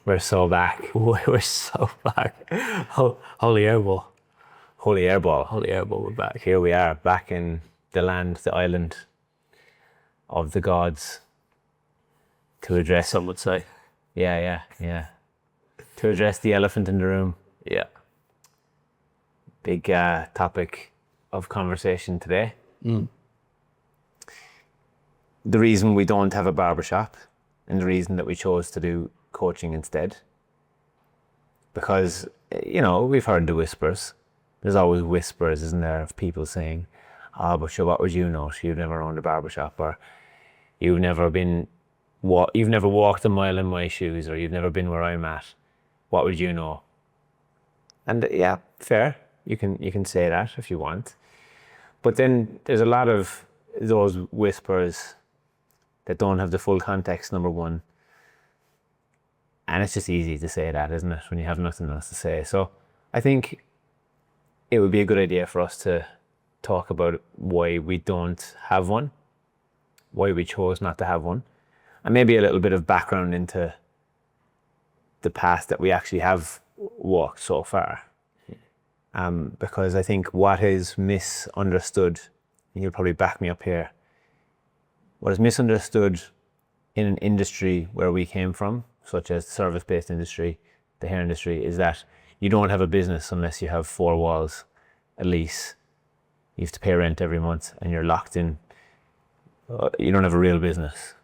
We're so back. We're so back. Holy airball. Holy airball. Holy airball, we're back. Here we are, back in the land, the island of the gods, to address... Some would say. Yeah. To address the elephant in the room. Yeah. Big topic of conversation today. The reason we don't have a barbershop and the reason that we chose to do coaching instead, because, you know, we've heard the whispers. There's always whispers, isn't there, of people saying, "Oh, but sure, what would you know? You've never owned a barbershop, or you've never walked a mile in my shoes, or you've never been where I'm at. What would you know?" And yeah, fair. You can say that if you want. But then there's a lot of those whispers that don't have the full context, number one. And it's just easy to say that, isn't it, when you have nothing else to say. So I think it would be a good idea for us to talk about why we don't have one, why we chose not to have one, and maybe a little bit of background into the path that we actually have walked so far. Because I think what is misunderstood, and you'll probably back me up here, what is misunderstood in an industry where we came from, such as the service-based industry, the hair industry, is that you don't have a business unless you have four walls, a lease, you have to pay rent every month, and you're locked in. You don't have a real business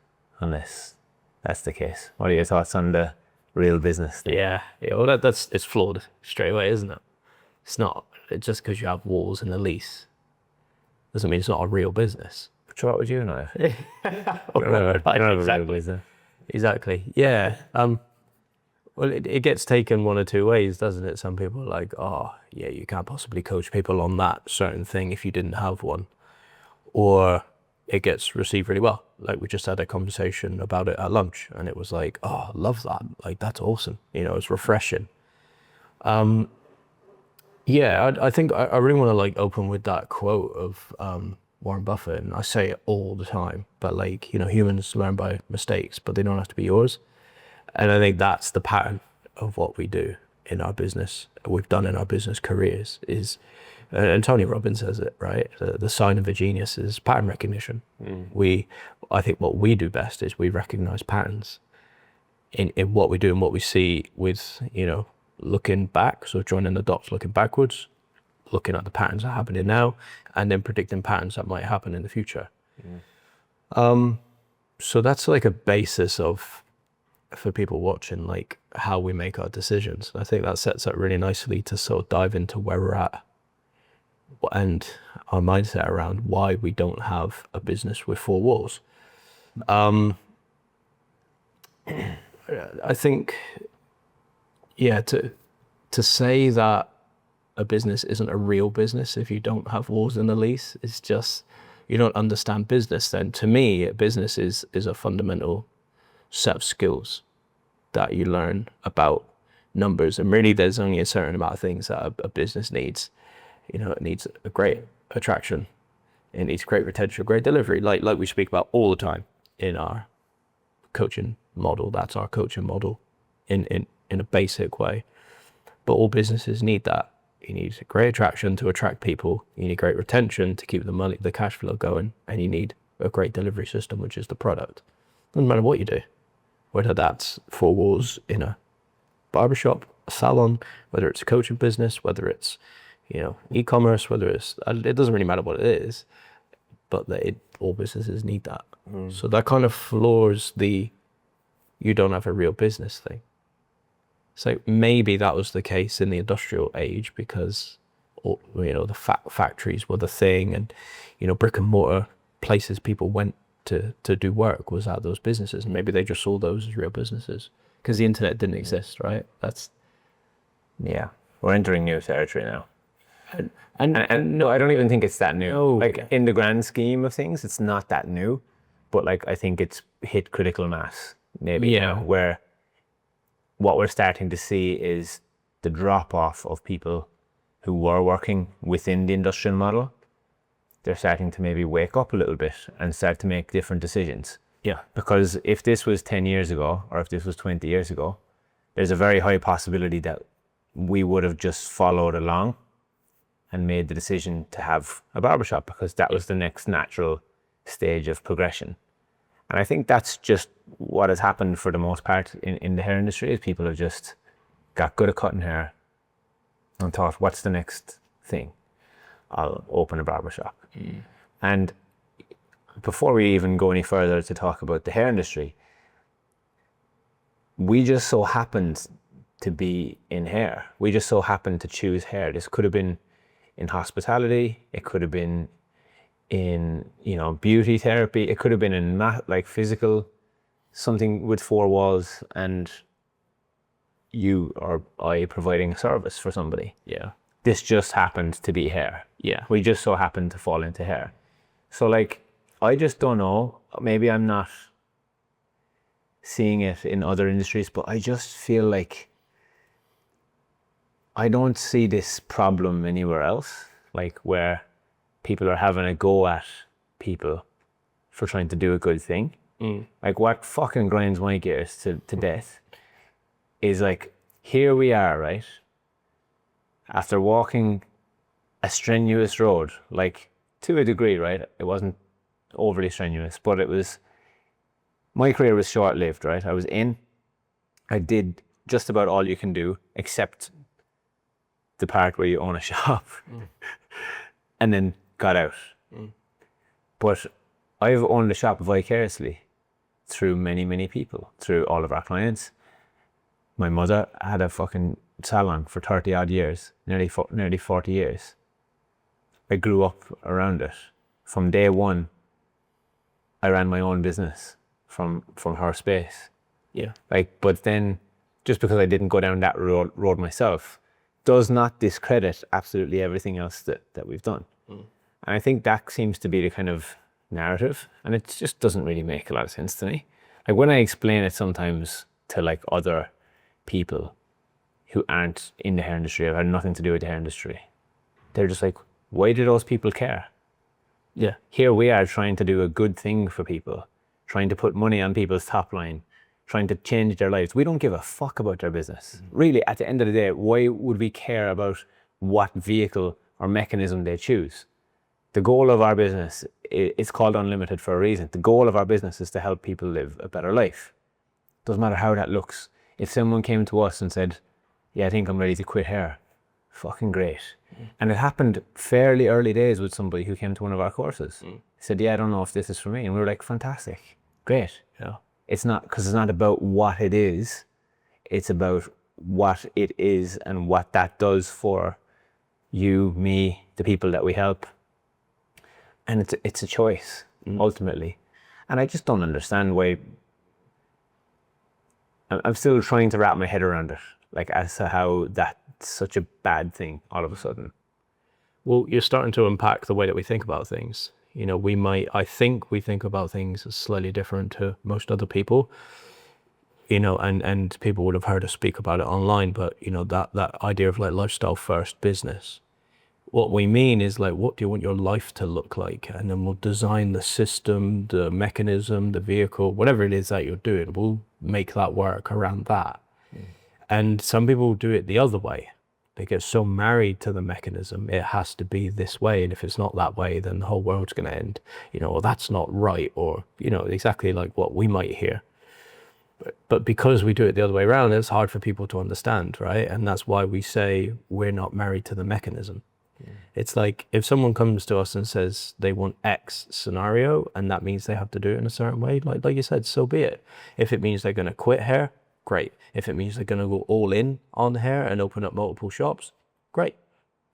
unless that's the case. What are your thoughts on the real business thing? Yeah. Well, it's flawed straight away, isn't it? It's not. Just because you have walls and a lease doesn't mean it's not a real business. So what would you know? You don't have a real business. Exactly. Yeah. Well, it gets taken one or two ways, doesn't it? Some people are like, "Oh, yeah, you can't possibly coach people on that certain thing if you didn't have one." Or it gets received really well. Like, we just had a conversation about it at lunch, and it was like, "Oh, I love that. Like, that's awesome. You know, it's refreshing." Yeah, I think I really want to like open with that quote of Warren Buffett, and I say it all the time, but like, you know, humans learn by mistakes, but they don't have to be yours. And I think that's the pattern of what we do in our business, we've done in our business careers is, and Tony Robbins says it, right? The sign of a genius is pattern recognition. I think what we do best is we recognize patterns in what we do and what we see with, you know, looking back, so joining the dots, looking backwards, looking at the patterns that are happening now, and then predicting patterns that might happen in the future. So that's like a basis of, for people watching, like how we make our decisions. I think that sets up really nicely to sort of dive into where we're at and our mindset around why we don't have a business with four walls. I think, yeah, to say that a business isn't a real business if you don't have walls in the lease is just, you don't understand business. Then to me, a business is a fundamental set of skills that you learn about numbers, and really there's only a certain amount of things that a business needs. You know, it needs a great attraction, it needs great retention, great delivery, like we speak about all the time in our coaching model. That's our coaching model in a basic way. But all businesses need that. You need a great attraction to attract people, you need great retention to keep the cash flow going, and you need a great delivery system, which is the product. Doesn't matter what you do, whether that's four walls in a barbershop, a salon, whether it's a coaching business, whether it's, you know, e-commerce, whether it's, it doesn't really matter what it is, but all businesses need that. So that kind of floors the you don't have a real business thing. So maybe that was the case in the industrial age because, you know, the factories were the thing, and, you know, brick and mortar places people went to do work was at those businesses, and maybe they just saw those as real businesses because the internet didn't exist, right? Yeah, we're entering new territory now. And no, I don't even think it's that new. No. Like, in the grand scheme of things, it's not that new, but like, I think it's hit critical mass maybe now, where what we're starting to see is the drop off of people who were working within the industrial model. They're starting to maybe wake up a little bit and start to make different decisions. Yeah. Because if this was 10 years ago, or if this was 20 years ago, there's a very high possibility that we would have just followed along and made the decision to have a barbershop because that was the next natural stage of progression. And I think that's just what has happened for the most part in the hair industry, is people have just got good at cutting hair and thought, what's the next thing? I'll open a barbershop. And before we even go any further to talk about the hair industry, we just so happened to be in hair. We just so happened to choose hair. This could have been in hospitality. It could have been in, you know, beauty therapy. It could have been in like physical, something with four walls and you or I providing a service for somebody. Yeah. This just happened to be hair. Yeah. We just so happened to fall into hair. So like, I just don't know. Maybe I'm not seeing it in other industries, but I just feel like I don't see this problem anywhere else, like where people are having a go at people for trying to do a good thing. Like what fucking grinds my gears to death is like, here we are, right? After walking a strenuous road, like to a degree, right? It wasn't overly strenuous, but it was, my career was short-lived, right? I did just about all you can do, except the part where you own a shop, and then got out. But I've owned a shop vicariously through many, many people, through all of our clients. My mother had a fucking salon for 30 odd years, nearly 40 years. I grew up around it. From day one, I ran my own business from her space. Yeah. Like, but then just because I didn't go down that road myself does not discredit absolutely everything else that we've done. And I think that seems to be the kind of narrative, and it just doesn't really make a lot of sense to me. Like when I explain it sometimes to like other people who aren't in the hair industry or had nothing to do with the hair industry, they're just like, why do those people care? Yeah. Here we are trying to do a good thing for people, trying to put money on people's top line, trying to change their lives. We don't give a fuck about their business. Really, at the end of the day, why would we care about what vehicle or mechanism they choose? The goal of our business, it's called Unlimited for a reason. The goal of our business is to help people live a better life. Doesn't matter how that looks. If someone came to us and said, yeah, I think I'm ready to quit hair, fucking great. And it happened fairly early days with somebody who came to one of our courses. He said, yeah, I don't know if this is for me. And we were like, fantastic, great. Yeah. It's not, because it's not about what it is, it's about what it is and what that does for you, me, the people that we help. And it's a choice, ultimately. And I just don't understand why. I'm still trying to wrap my head around it, like as to how that's such a bad thing all of a sudden. Well, you're starting to unpack the way that we think about things. You know, I think we think about things slightly different to most other people, you know, and people would have heard us speak about it online, but you know, that idea of like lifestyle first business. What we mean is like, what do you want your life to look like? And then we'll design the system, the mechanism, the vehicle, whatever it is that you're doing, we'll make that work around that. And some people do it the other way. They get so married to the mechanism, it has to be this way. And if it's not that way, then the whole world's going to end, you know, or that's not right, or, you know, exactly like what we might hear. But because we do it the other way around, it's hard for people to understand, right? And that's why we say we're not married to the mechanism. It's like if someone comes to us and says they want X scenario, and that means they have to do it in a certain way, like you said, so be it. If it means they're going to quit hair, great. If it means they're going to go all in on hair and open up multiple shops, great.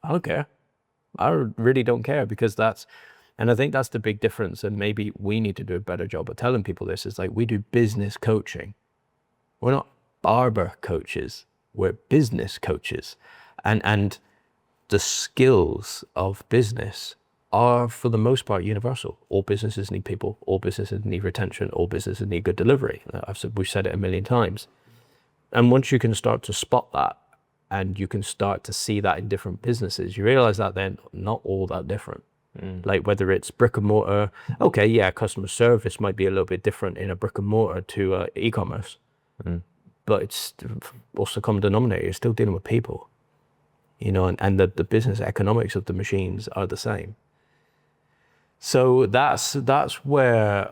I don't care. I really don't care, because and I think that's the big difference. And maybe we need to do a better job of telling people this. Is like, we do business coaching. We're not barber coaches. We're business coaches. And the skills of business are, for the most part, universal. All businesses need people. All businesses need retention. All businesses need good delivery. We've said it a million times. And once you can start to spot that, and you can start to see that in different businesses, you realize that they're not all that different. Like whether it's brick and mortar, okay, yeah, customer service might be a little bit different in a brick and mortar to e-commerce. but it's also common denominator. You're still dealing with people, you know, and the business economics of the machines are the same. So that's where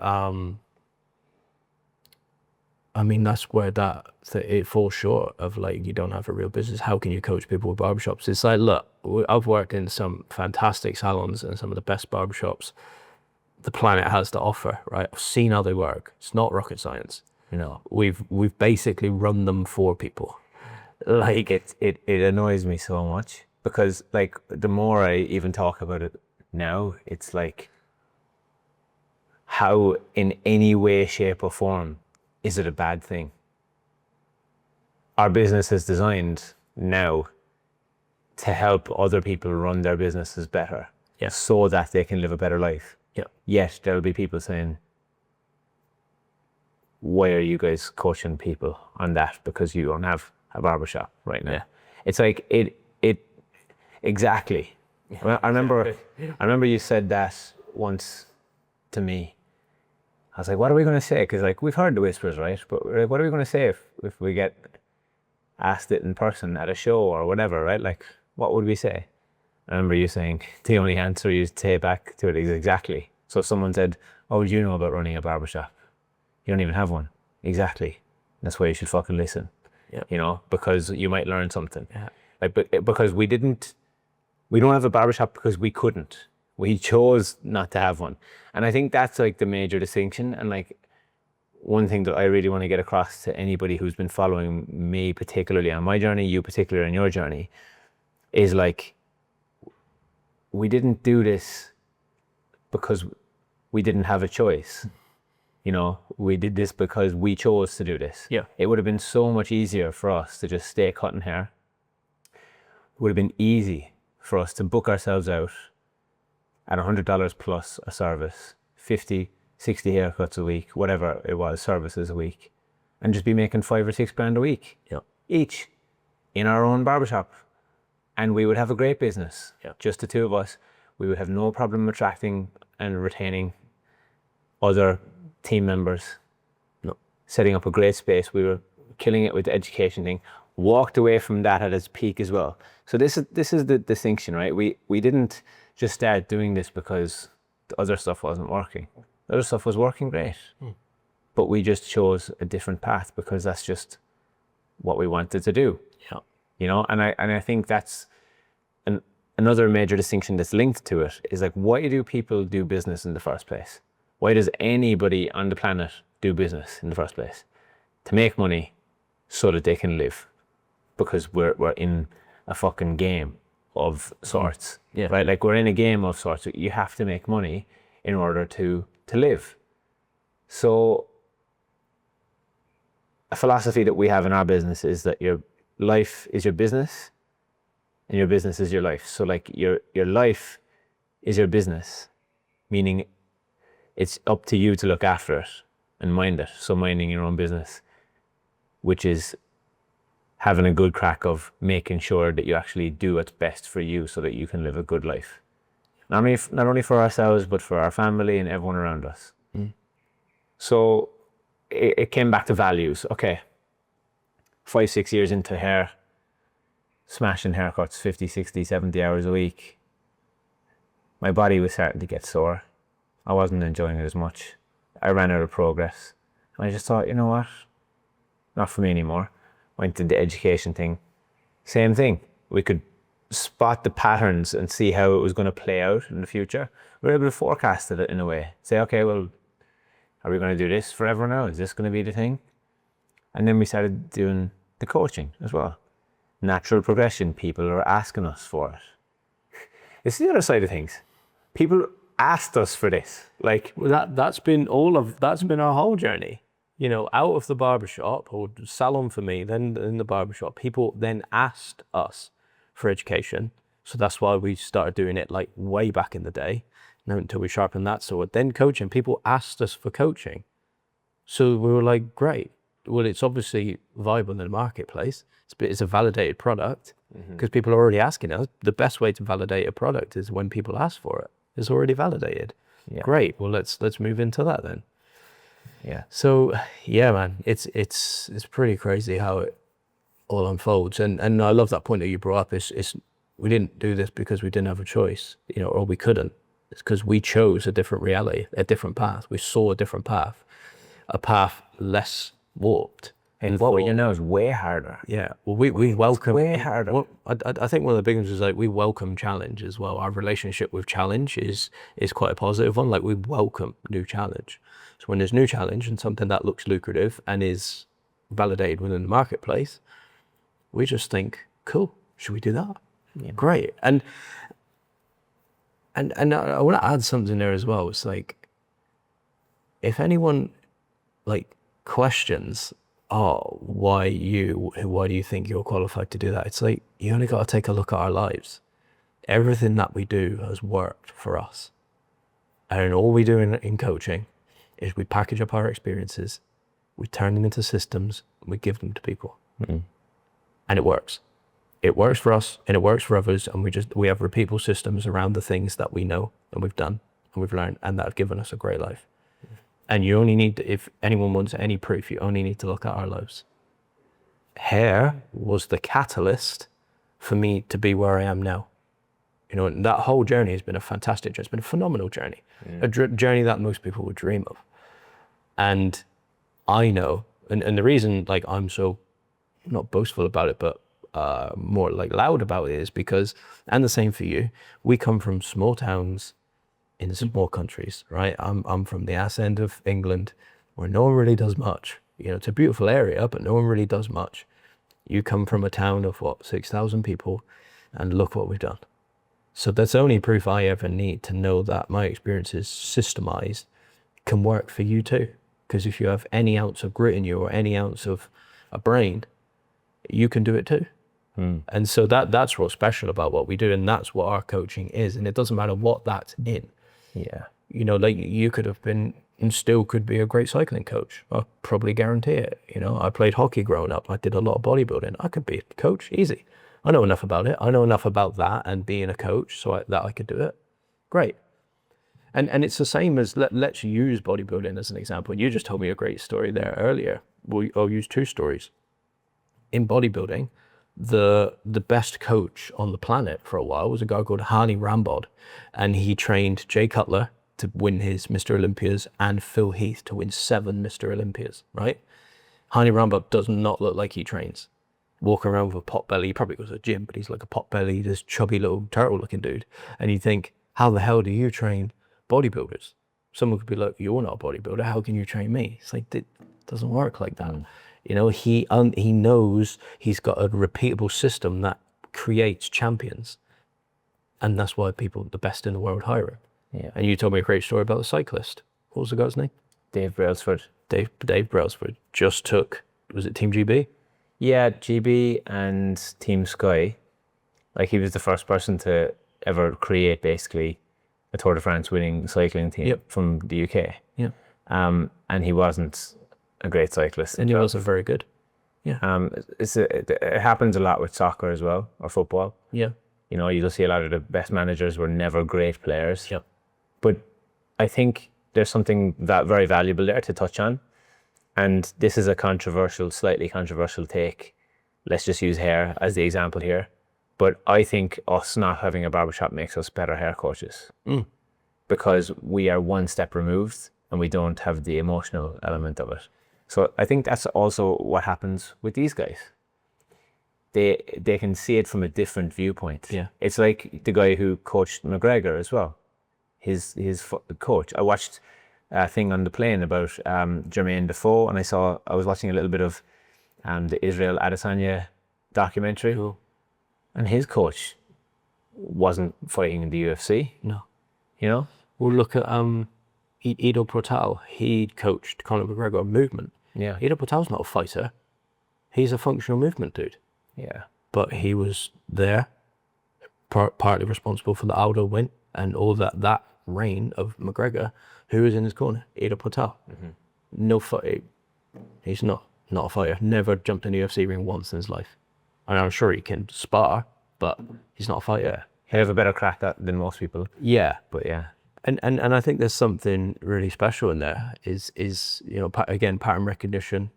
that's where it falls short of, like, you don't have a real business. How can you coach people with barbershops? It's like, look, I've worked in some fantastic salons and some of the best barbershops the planet has to offer, right? I've seen how they work. It's not rocket science. You know, we've basically run them for people. Like, it annoys me so much, because, like, the more I even talk about it now, it's like, how in any way, shape or form is it a bad thing? Our business is designed now to help other people run their businesses better, so that they can live a better life. Yeah. Yet there'll be people saying, why are you guys coaching people on that? Because you don't have a barbershop right now. Yeah. It's like, it exactly. Well, I remember you said that once to me. I was like, what are we going to say? Because, like, we've heard the whispers, right? But what are we going to say if we get asked it in person at a show or whatever, right? Like, what would we say? I remember you saying the only answer you say back to it is exactly. So if someone said, oh, do you know about running a barbershop? You don't even have one. Exactly. That's why you should fucking listen. Yeah. You know, because you might learn something. Yeah. Like, because we don't have a barbershop because we couldn't. We chose not to have one. And I think that's, like, the major distinction. And, like, one thing that I really want to get across to anybody who's been following me, particularly on my journey, you particularly on your journey, is, like, we didn't do this because we didn't have a choice. You know, we did this because we chose to do this. Yeah. It would have been so much easier for us to just stay cutting hair. It would have been easy for us to book ourselves out at $100 plus a service, 50, 60 haircuts a week, whatever it was, services a week, and just be making $5 or $6 grand a week each in our own barbershop. And we would have a great business, just the two of us. We would have no problem attracting and retaining other team members. No. Setting up a great space. We were killing it with the education thing. Walked away from that at its peak as well. So this is the distinction, right? We didn't just start doing this because the other stuff wasn't working. The other stuff was working great. But we just chose a different path because that's just what we wanted to do. Yeah. You know, and I think that's another major distinction that's linked to it is, like, why do people do business in the first place? Why does anybody on the planet do business in the first place? To make money so that they can live. Because we're in a fucking game of sorts. Yeah. Right? Like, we're in a game of sorts. You have to make money in order to live. So a philosophy that we have in our business is that your life is your business and your business is your life. So, like, your life is your business, meaning it's up to you to look after it and mind it. So minding your own business, which is having a good crack of making sure that you actually do what's best for you so that you can live a good life. Not only for ourselves, but for our family and everyone around us. So it came back to values. Okay, 5-6 years into hair, smashing haircuts 50, 60, 70 hours a week. My body was starting to get sore. I wasn't enjoying it as much. I ran out of progress. And I just thought, you know what? Not for me anymore. Went to the education thing. Same thing. We could spot the patterns and see how it was going to play out in the future. We were able to forecast it in a way. Say, okay, well, are we going to do this forever now? Is this going to be the thing? And then we started doing the coaching as well. Natural progression. People are asking us for it. It's the other side of things. People asked us for this. Like, well, that's been our whole journey. You know, out of the barbershop, or salon for me, then in the barbershop, people then asked us for education. So that's why we started doing it, like, way back in the day, until we sharpened that sword. Then coaching, people asked us for coaching. So we were like, great. Well, it's obviously viable in the marketplace. It's a validated product because people are already asking us. The best way to validate a product is when people ask for it. It's already validated. Yeah. Great. Well, let's move into that then. Yeah. So yeah, man, it's pretty crazy how it all unfolds. And I love that point that you brought up. It's we didn't do this because we didn't have a choice, you know, or we couldn't. It's because we chose a different reality, a different path. We saw a different path, a path less warped. And what we do now is way harder. Yeah, well, we welcome way harder. Well, I think one of the big ones is like we welcome challenge as well. Our relationship with challenge is quite a positive one. Like we welcome new challenge. So when there's new challenge and something that looks lucrative and is validated within the marketplace, we just think, cool, should we do that? Yeah. Great. And I want to add something there as well. It's like, if anyone like questions, oh, why do you think you're qualified to do that? It's like, you only got to take a look at our lives. Everything that we do has worked for us. And all we do in coaching is we package up our experiences, we turn them into systems, and we give them to people. Mm-hmm. And it works. It works for us and it works for others. And we have repeatable systems around the things that we know and we've done and we've learned, and that have given us a great life. And you only need to, if anyone wants any proof, you only need to look at our lives. Hair was the catalyst for me to be where I am now. You know, and that whole journey has been a fantastic journey. It's been a phenomenal journey, a journey that most people would dream of. And I know, and the reason like I'm so not boastful about it, but more like loud about it is because, and the same for you, we come from small towns in small countries, right? I'm from the ass end of England where no one really does much. You know, it's a beautiful area, but no one really does much. You come from a town of 6,000 people, and look what we've done. So that's only proof I ever need to know that my experiences systemized can work for you too. Because if you have any ounce of grit in you or any ounce of a brain, you can do it too. And so that's what's special about what we do, and that's what our coaching is. And it doesn't matter what that's in. Yeah. You know, like you could have been and still could be a great cycling coach. I probably guarantee it. You know, I played hockey growing up. I did a lot of bodybuilding. I could be a coach, easy. I know enough about it. I know enough about that and being a coach so that I could do it. Great. And it's the same as, let's use bodybuilding as an example. You just told me a great story there earlier. I'll use two stories. In bodybuilding, the best coach on the planet for a while was a guy called Hani Rambod, and he trained Jay Cutler to win his Mr. Olympias and Phil Heath to win 7 Mr. Olympias, right? Hani Rambod does not look like he trains. Walking around with a pot belly, he probably goes to the gym, but he's like a pot belly, this chubby little turtle looking dude. And you think, how the hell do you train bodybuilders? Someone could be like, you're not a bodybuilder, how can you train me? It's like, it doesn't work like that. You know, he knows he's got a repeatable system that creates champions. And that's why people, the best in the world, hire him. Yeah. And you told me a great story about the cyclist. What was the guy's name? Dave Brailsford. Dave Brailsford just took, was it Team GB? Yeah, GB and Team Sky. Like, he was the first person to ever create basically a Tour de France winning cycling team from the UK. Yeah. And he wasn't a great cyclist. And he wasn't very good. Yeah. It happens a lot with soccer as well, or football. Yeah. You know, you'll see a lot of the best managers were never great players. Yeah. But I think there's something that very valuable there to touch on. And this is a slightly controversial take. Let's just use hair as the example here. But I think us not having a barbershop makes us better hair coaches. Because we are one step removed and we don't have the emotional element of it. So I think that's also what happens with these guys. They can see it from a different viewpoint. Yeah. It's like the guy who coached McGregor as well. His coach. I watched a thing on the plane about Jermaine Defoe, and I was watching a little bit of the Israel Adesanya documentary. Cool. And his coach wasn't fighting in the UFC. No. You know? Well, look at Ido Portal. He coached Conor McGregor movement. Yeah. Ido Portal's not a fighter. He's a functional movement dude. Yeah. But he was there, partly responsible for the Aldo win and all that reign of McGregor. Who was in his corner? Ido Portal. No fight. He's not a fighter. Never jumped in the UFC ring once in his life. I mean, I'm sure he can spar, but he's not a fighter. He'll have a better crack than most people. Yeah. But yeah. And I think there's something really special in there is again, pattern recognition.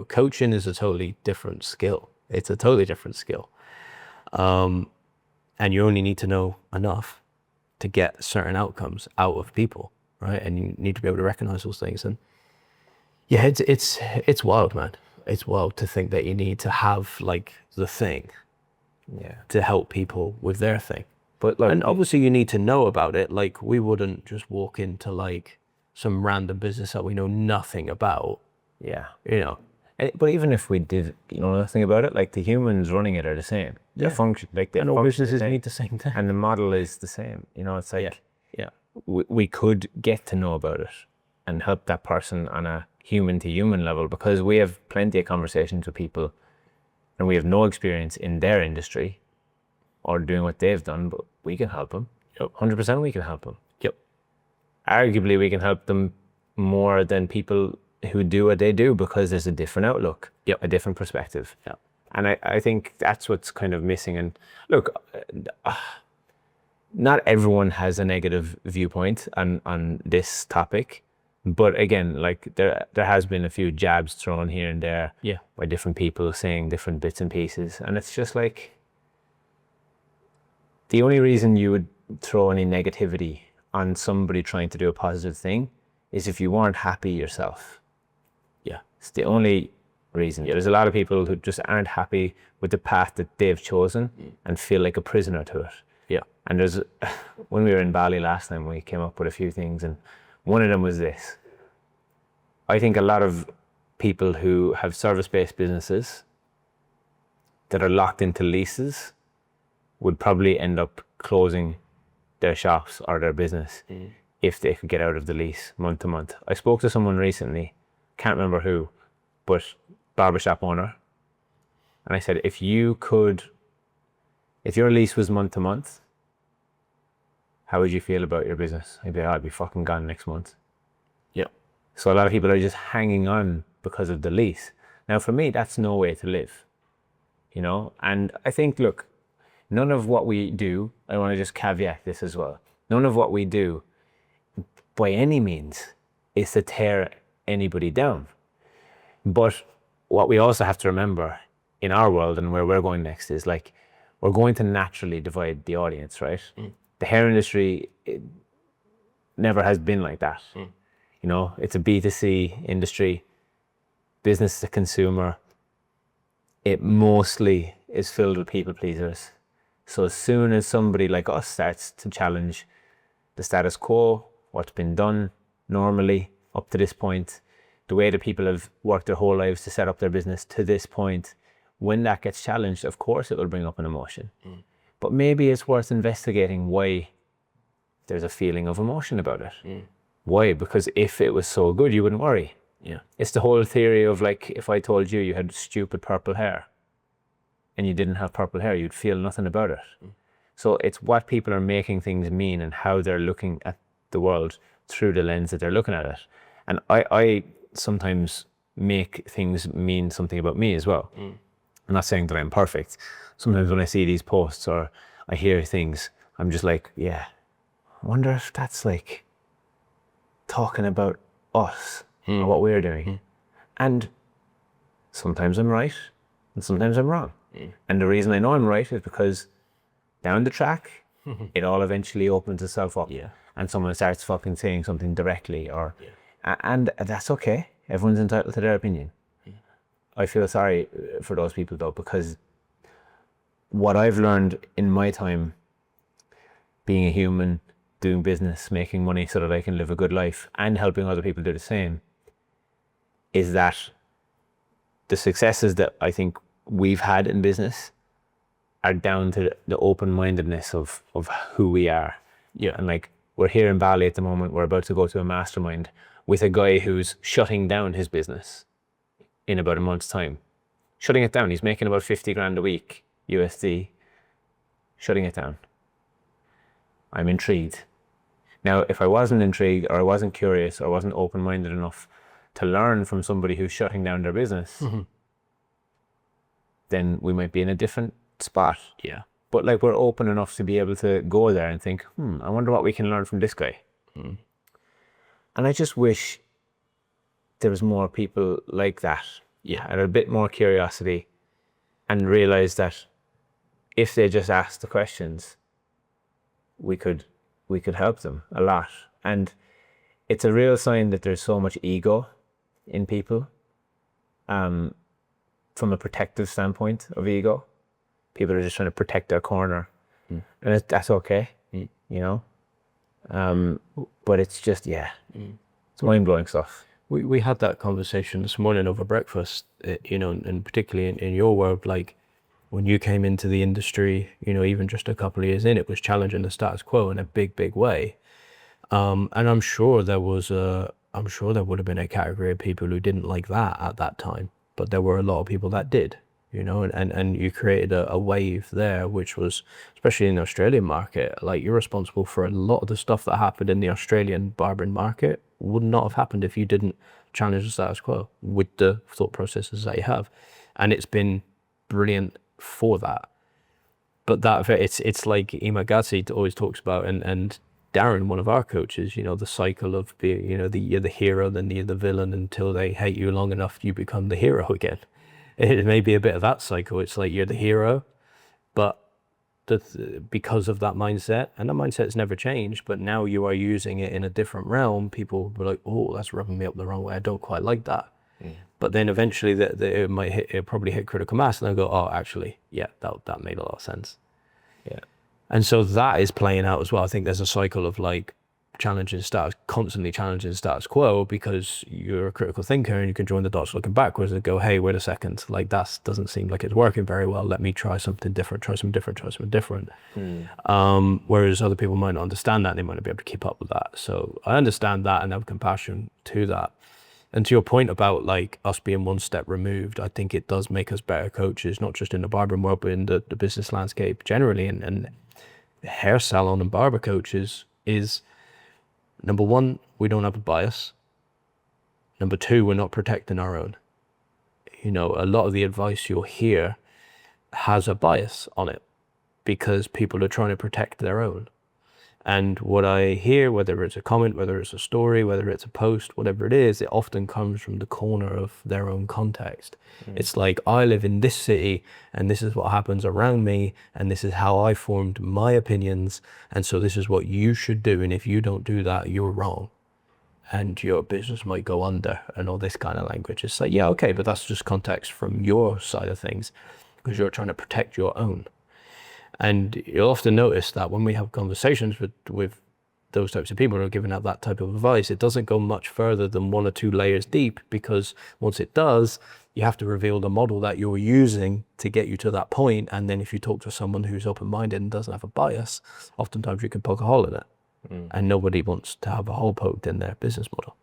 Coaching is a totally different skill. It's a totally different skill. And you only need to know enough to get certain outcomes out of people, right? And you need to be able to recognize those things. And yeah, it's wild, man. It's wild to think that you need to have like the thing to help people with their thing. But look, And obviously you need to know about it. Like we wouldn't just walk into like some random business that we know nothing about. yeah. But even if we did know nothing about it, like the humans running it are the same. Their function, like they and all function businesses the same. need the same thing. And the model is the same. It's like Yeah. we could get to know about it and help that person on a human to human level, because we have plenty of conversations with people and we have no experience in their industry or doing what they've done, but we can help them. Yep. 100% we can help them. Yep. Arguably, we can help them more than people who do what they do, because there's a different outlook, a different perspective. Yeah. And I think that's what's kind of missing. And look, not everyone has a negative viewpoint on this topic, but again, like there has been a few jabs thrown here and there by different people saying different bits and pieces. And it's just like, the only reason you would throw any negativity on somebody trying to do a positive thing is if you weren't happy yourself. Yeah. It's the only reason. There's a lot of people who just aren't happy with the path that they've chosen and feel like a prisoner to it. Yeah. And when we were in Bali last time, we came up with a few things, and one of them was this. I think a lot of people who have service-based businesses that are locked into leases would probably end up closing their shops or their business if they could get out of the lease month to month. I spoke to someone recently, can't remember who, but Barbershop owner. And I said, if your lease was month to month, how would you feel about your business? I'd be, I'd be fucking gone next month. Yeah. So a lot of people are just hanging on because of the lease. Now, for me, that's no way to live, And I think, look, none of what we do, I want to just caveat this as well. None of what we do by any means is to tear anybody down. But what we also have to remember in our world and where we're going next is like, we're going to naturally divide the audience, right? The hair industry never has been like that. It's a B2C industry, business to consumer. It mostly is filled with people pleasers. So as soon as somebody like us starts to challenge the status quo, what's been done normally up to this point, the way that people have worked their whole lives to set up their business to this point, when that gets challenged, of course it will bring up an emotion. But maybe it's worth investigating why there's a feeling of emotion about it. Why? Because if it was so good, you wouldn't worry. Yeah. It's the whole theory of like, if I told you you had stupid purple hair and you didn't have purple hair, you'd feel nothing about it. So it's what people are making things mean and how they're looking at the world through the lens that they're looking at it. And I sometimes make things mean something about me as well. I'm not saying that I'm perfect. Sometimes when I see these posts or I hear things, I'm just like, yeah, I wonder if that's like talking about us or what we're doing. And sometimes I'm right and sometimes I'm wrong. And the reason I know I'm right is because down the track, it all eventually opens itself up. And someone starts fucking saying something directly and that's okay. Everyone's entitled to their opinion. I feel sorry for those people though, because what I've learned in my time being a human, doing business, making money so that I can live a good life and helping other people do the same, is that the successes that I think we've had in business are down to the open-mindedness of who we are. And like, we're here in Bali at the moment, we're about to go to a mastermind with a guy who's shutting down his business in about a month's time. Shutting it down. He's making about 50 grand a week, USD. Shutting it down. I'm intrigued. Now, if I wasn't intrigued or I wasn't curious or I wasn't open-minded enough to learn from somebody who's shutting down their business, then we might be in a different spot. But like, we're open enough to be able to go there and think, I wonder what we can learn from this guy. And I just wish there was more people like that. Yeah. And a bit more curiosity, and realize that if they just asked the questions, we could help them a lot. And it's a real sign that there's so much ego in people, from a protective standpoint of ego. People are just trying to protect their corner, and that's okay, you know. But it's just, it's mind-blowing stuff. We had that conversation this morning over breakfast, you know, and particularly in your world, like when you came into the industry, you know, even just a couple of years in, it was challenging the status quo in a big, big way. And I'm sure there would have been a category of people who didn't like that at that time, but there were a lot of people that did, you know, and you created a wave there, which was, especially in the Australian market, like you're responsible for a lot of the stuff that happened in the Australian barbering market would not have happened if you didn't challenge the status quo with the thought processes that you have. And it's been brilliant for that. But that it's like Imagasi always talks about, and Darren, one of our coaches, you know, the cycle of being, you know, you're the hero, then you're the villain, until they hate you long enough, you become the hero again. It may be a bit of that cycle. It's like you're the hero, but because of that mindset, and that mindset's never changed, but now you are using it in a different realm, people will be like, oh, that's rubbing me up the wrong way. I don't quite like that. But then eventually it probably hit critical mass, and they'll go, oh, actually, yeah, that made a lot of sense. Yeah. And so that is playing out as well. I think there's a cycle of like constantly challenging status quo, because you're a critical thinker and you can join the dots looking backwards and go, hey, wait a second, like that doesn't seem like it's working very well. Let me try something different, try something different. Whereas other people might not understand that, and they might not be able to keep up with that. So I understand that and have compassion to that. And to your point about like us being one step removed, I think it does make us better coaches, not just in the barbering world, but in the business landscape generally. And hair salon and barber coaches is, number one, we don't have a bias. Number two, we're not protecting our own. You know, a lot of the advice you'll hear has a bias on it because people are trying to protect their own. And what I hear, whether it's a comment, whether it's a story, whether it's a post, whatever it is, it often comes from the corner of their own context. It's like, I live in this city and this is what happens around me and this is how I formed my opinions, and so this is what you should do, and if you don't do that, you're wrong and your business might go under, and all this kind of language. It's like, yeah, okay, but that's just context from your side of things because you're trying to protect your own. And you'll often notice that when we have conversations with those types of people who are giving out that type of advice, it doesn't go much further than 1 or 2 layers deep, because once it does, you have to reveal the model that you're using to get you to that point. And then if you talk to someone who's open-minded and doesn't have a bias, oftentimes you can poke a hole in it. And nobody wants to have a hole poked in their business model.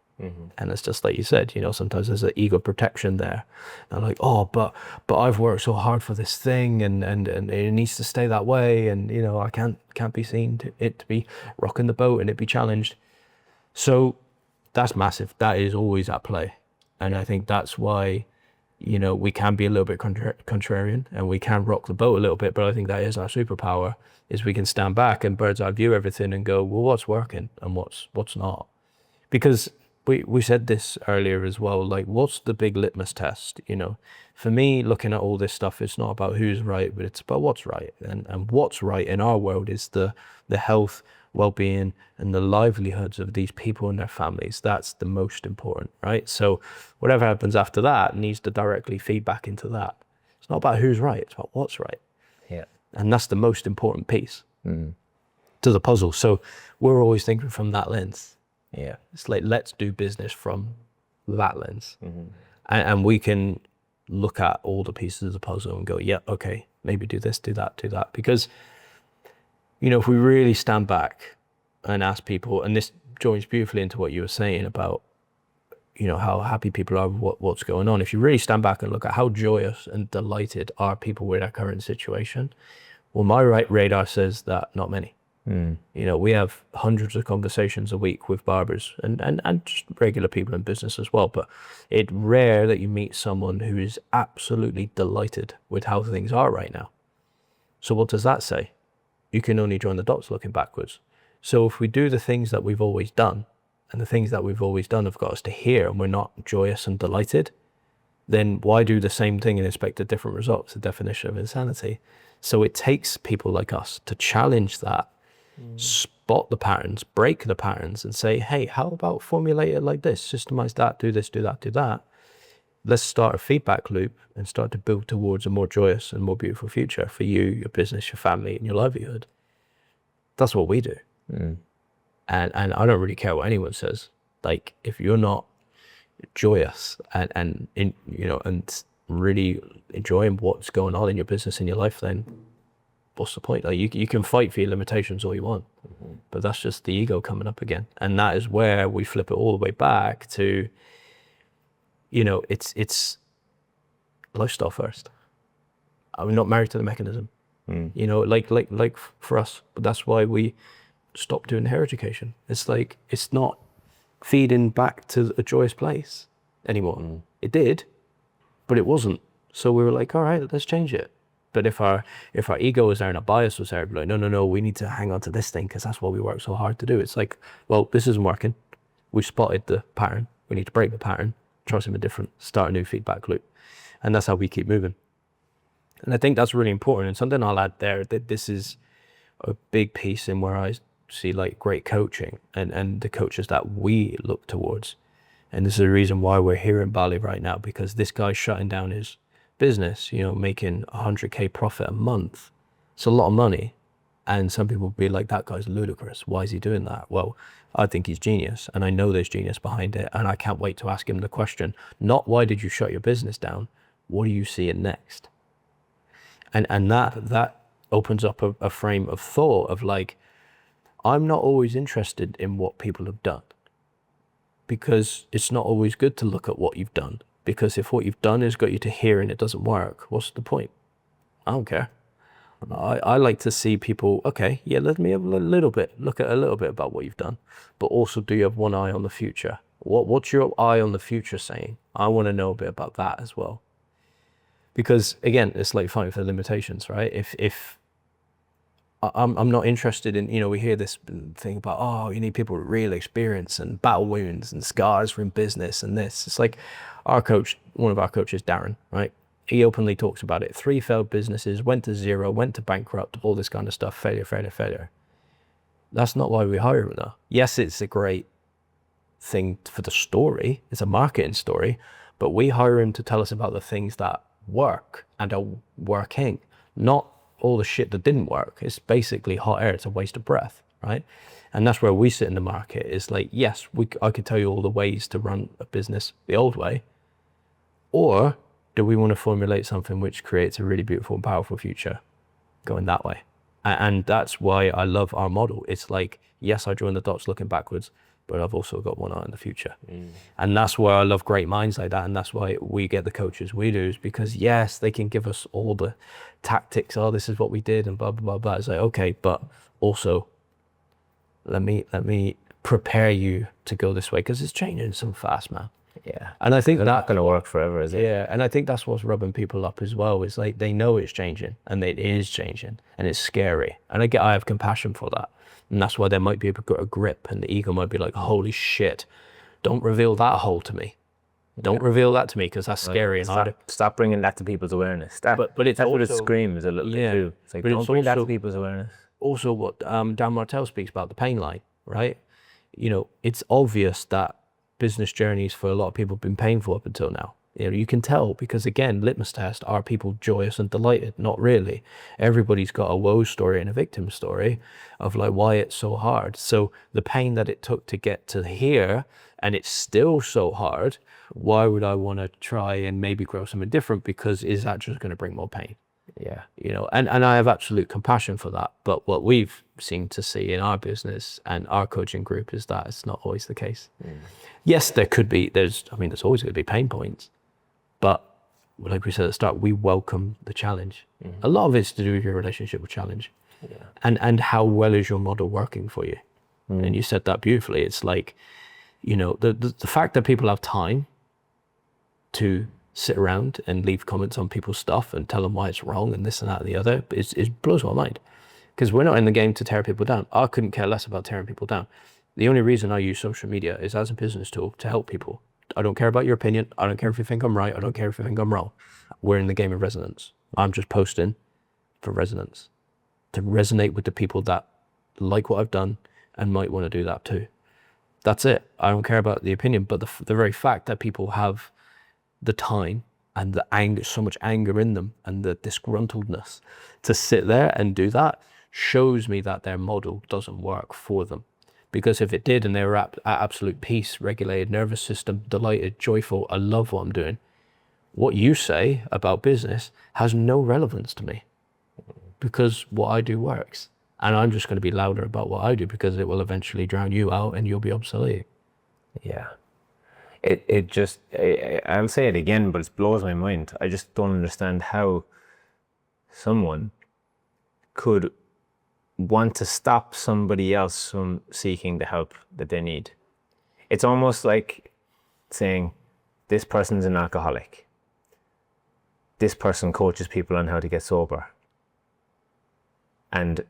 And it's just like you said, you know, sometimes there's an ego protection there. And like, oh, but I've worked so hard for this thing, and it needs to stay that way, and you know, I can't be seen to be rocking the boat and it be challenged. So that's massive. That is always at play, and I think that's why, you know, we can be a little bit contrarian and we can rock the boat a little bit. But I think that is our superpower, is we can stand back and bird's eye view everything and go, well, what's working and what's not, because we said this earlier as well, like, what's the big litmus test? You know, for me, looking at all this stuff, it's not about who's right, but it's about what's right. And what's right in our world is the health, well-being, and the livelihoods of these people and their families. That's the most important, right? So whatever happens after that needs to directly feed back into that. It's not about who's right, it's about what's right. Yeah. And that's the most important piece to the puzzle. So we're always thinking from that lens. Yeah. It's like, let's do business from that lens. And we can look at all the pieces of the puzzle and go, yeah, okay, maybe do this, do that. Because, you know, if we really stand back and ask people, and this joins beautifully into what you were saying about, you know, how happy people are with what's going on. If you really stand back and look at how joyous and delighted are people with our current situation, well, my radar says that not many. You know, we have hundreds of conversations a week with barbers and just regular people in business as well, but it's rare that you meet someone who is absolutely delighted with how things are right now. So what does that say? You can only join the dots looking backwards. So if we do the things that we've always done, and the things that we've always done have got us to here, and we're not joyous and delighted, then why do the same thing and expect a different result? It's the definition of insanity. So it takes people like us to challenge that, spot the patterns, break the patterns, and say, hey, how about formulate it like this? Systemize that, do this, do that, do that. Let's start a feedback loop and start to build towards a more joyous and more beautiful future for you, your business, your family, and your livelihood. That's what we do. And I don't really care what anyone says. Like, if you're not joyous and really enjoying what's going on in your business and your life, then what's the point? Like, you can fight for your limitations all you want, but that's just the ego coming up again. And that is where we flip it all the way back to, it's lifestyle first. I'm not married to the mechanism, like for us. But that's why we stopped doing higher education. It's like, it's not feeding back to a joyous place anymore. It did, but it wasn't. So we were like, all right, let's change it. But if our ego was there and our bias was there, like, no, we need to hang on to this thing because that's what we work so hard to do. It's like, well, this isn't working. We've spotted the pattern. We need to break the pattern, try something different, start a new feedback loop. And that's how we keep moving. And I think that's really important. And something I'll add there, that this is a big piece in where I see like great coaching and the coaches that we look towards. And this is the reason why we're here in Bali right now, because this guy's shutting down his business, making 100K profit a month. It's a lot of money. And some people will be like, that guy's ludicrous. Why is he doing that? Well, I think he's genius, and I know there's genius behind it. And I can't wait to ask him the question, not why did you shut your business down? What do you see it next? And that opens up a frame of thought of like, I'm not always interested in what people have done, because it's not always good to look at what you've done. Because if what you've done has got you to here and it doesn't work, what's the point? I don't care. I like to see people, okay, yeah, let me have look at a little bit about what you've done, but also, do you have one eye on the future? What's your eye on the future saying? I want to know a bit about that as well. Because again, it's like fighting for the limitations, right? If I'm not interested in, we hear this thing about, oh, you need people with real experience and battle wounds and scars from business and this. It's like our coach, one of our coaches, Darren, right? He openly talks about it. 3 failed businesses, went to zero, went to bankrupt, all this kind of stuff, failure. That's not why we hire him though. Yes, it's a great thing for the story. It's a marketing story, but we hire him to tell us about the things that work and are working, not all the shit that didn't work. It's basically hot air. It's a waste of breath, right? And that's where we sit in the market. Is like, yes, I could tell you all the ways to run a business the old way, or do we want to formulate something which creates a really beautiful and powerful future going that way? And that's why I love our model. It's like, yes, I join the dots looking backwards, but I've also got one eye in the future. And that's why I love great minds like that. And that's why we get the coaches we do, is because yes, they can give us all the tactics. Oh, this is what we did and blah, blah, blah, blah. It's like, okay, but also let me prepare you to go this way, because it's changing so fast, man. Yeah. And I think that's not going to work forever, is it? Yeah. And I think that's what's rubbing people up as well. Is like, they know it's changing, and it is changing, and it's scary. And I have compassion for that. And that's why there might be a grip, and the ego might be like, holy shit, don't reveal that hole to me. Don't reveal that to me, because that's scary. And stop bringing that to people's awareness. But it's that's also, what it screams a little bit too. It's like, don't bring that to people's awareness. Also what Dan Martell speaks about, the pain line, right? It's obvious that business journeys for a lot of people have been painful up until now. You can tell, because again, litmus test, are people joyous and delighted? Not really. Everybody's got a woe story and a victim story of like why it's so hard. So the pain that it took to get to here, and it's still so hard, why would I want to try and maybe grow something different? Because is that just going to bring more pain? Yeah. And I have absolute compassion for that. But what we've seemed to see in our business and our coaching group is that it's not always the case. Yes, there's always going to be pain points. But like we said at the start, we welcome the challenge. A lot of it's to do with your relationship with challenge. Yeah. And how well is your model working for you? And you said that beautifully. It's like, the fact that people have time to sit around and leave comments on people's stuff and tell them why it's wrong and this and that and the other, it blows my mind. Because we're not in the game to tear people down. I couldn't care less about tearing people down. The only reason I use social media is as a business tool to help people. I don't care about your opinion. I don't care if you think I'm right. I don't care if you think I'm wrong. We're in the game of resonance. I'm just posting for resonance, to resonate with the people that like what I've done and might want to do that too. That's it. I don't care about the opinion, but the very fact that people have the time and the anger, so much anger in them, and the disgruntledness to sit there and do that shows me that their model doesn't work for them. Because if it did and they were at absolute peace, regulated nervous system, delighted, joyful, I love what I'm doing, what you say about business has no relevance to me, because what I do works. And I'm just going to be louder about what I do because it will eventually drown you out and you'll be obsolete. Yeah. It just, I'll say it again, but it blows my mind. I just don't understand how someone could want to stop somebody else from seeking the help that they need. It's almost like saying, this person's an alcoholic. This person coaches people on how to get sober. And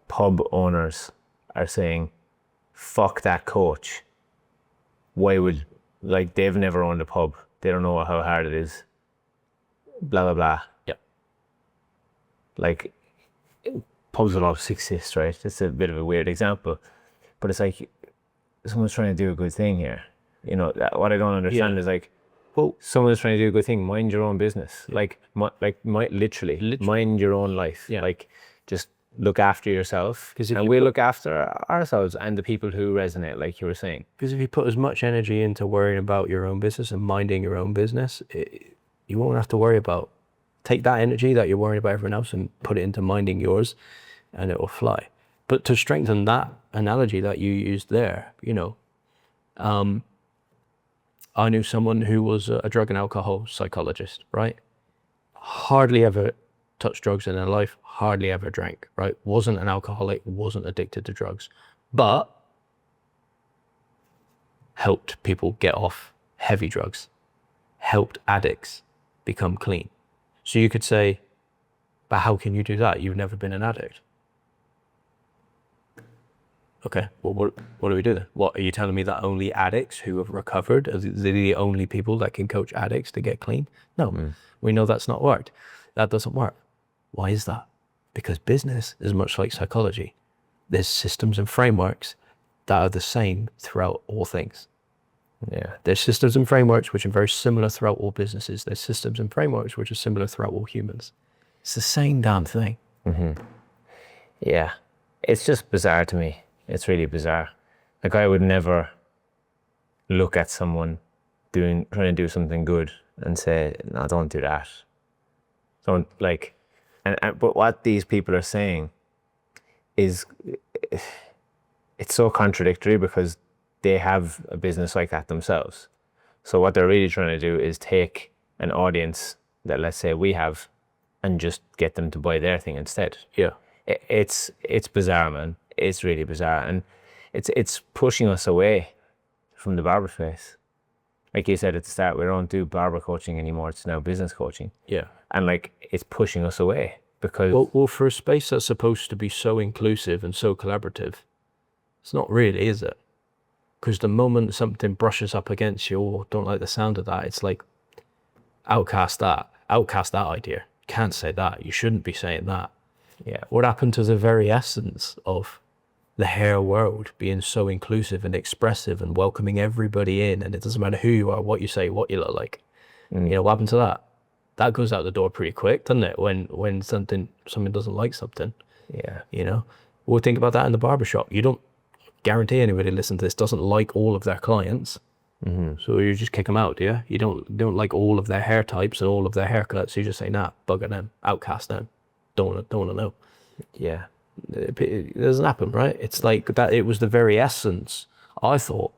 pub owners are saying, fuck that coach. Why would, like, they've never owned a pub. They don't know how hard it is. Blah, blah, blah. Yep. Like, pubs will always exist, right? It's a bit of a weird example. But it's like, someone's trying to do a good thing here. You know, what I don't understand is like, well, someone's trying to do a good thing. Mind your own business. Yeah. Literally, mind your own life. Yeah. Like, just look after yourself, and we'll look after ourselves and the people who resonate, like you were saying. Because if you put as much energy into worrying about your own business and minding your own business, you won't have to worry about. Take that energy that you're worrying about everyone else and put it into minding yours, and it will fly. But to strengthen that analogy that you used there, you know, I knew someone who was a drug and alcohol psychologist, right? Hardly ever touched drugs in their life, hardly ever drank, right? Wasn't an alcoholic, wasn't addicted to drugs, but helped people get off heavy drugs, helped addicts become clean. So you could say, but how can you do that? You've never been an addict. Okay, well, what do we do then? What, are you telling me that only addicts who have recovered are the only people that can coach addicts to get clean? No, we know that's not worked. That doesn't work. Why is that? Because business is much like psychology. There's systems and frameworks that are the same throughout all things. Yeah. There's systems and frameworks which are very similar throughout all businesses. There's systems and frameworks which are similar throughout all humans. It's the same damn thing. Mm-hmm. Yeah. It's just bizarre to me. It's really bizarre. Like, I would never look at someone trying to do something good and say, no, don't do that. Don't, like, but what these people are saying is, it's so contradictory because they have a business like that themselves. So what they're really trying to do is take an audience that, let's say, we have, and just get them to buy their thing instead. Yeah. It's bizarre, man. It's really bizarre, and it's pushing us away from the barber space. Like you said at the start, we don't do barber coaching anymore. It's now business coaching. Yeah. And like, it's pushing us away because... Well, for a space that's supposed to be so inclusive and so collaborative, it's not really, is it? Because the moment something brushes up against you or don't like the sound of that, it's like, outcast that idea. Can't say that. You shouldn't be saying that. Yeah. What happened to the very essence of the hair world being so inclusive and expressive and welcoming everybody in, and it doesn't matter who you are, what you say, what you look like. You know, what happened to that? That goes out the door pretty quick, doesn't it? When someone doesn't like something. Yeah. You know? Well, think about that in the barbershop. You don't guarantee anybody listening to this doesn't like all of their clients. Mm-hmm. So you just kick them out, do you? You don't like all of their hair types and all of their haircuts. You just say, nah, bugger them, outcast them. Don't want to know. Yeah. It doesn't happen, right? It's like that. It was the very essence, I thought,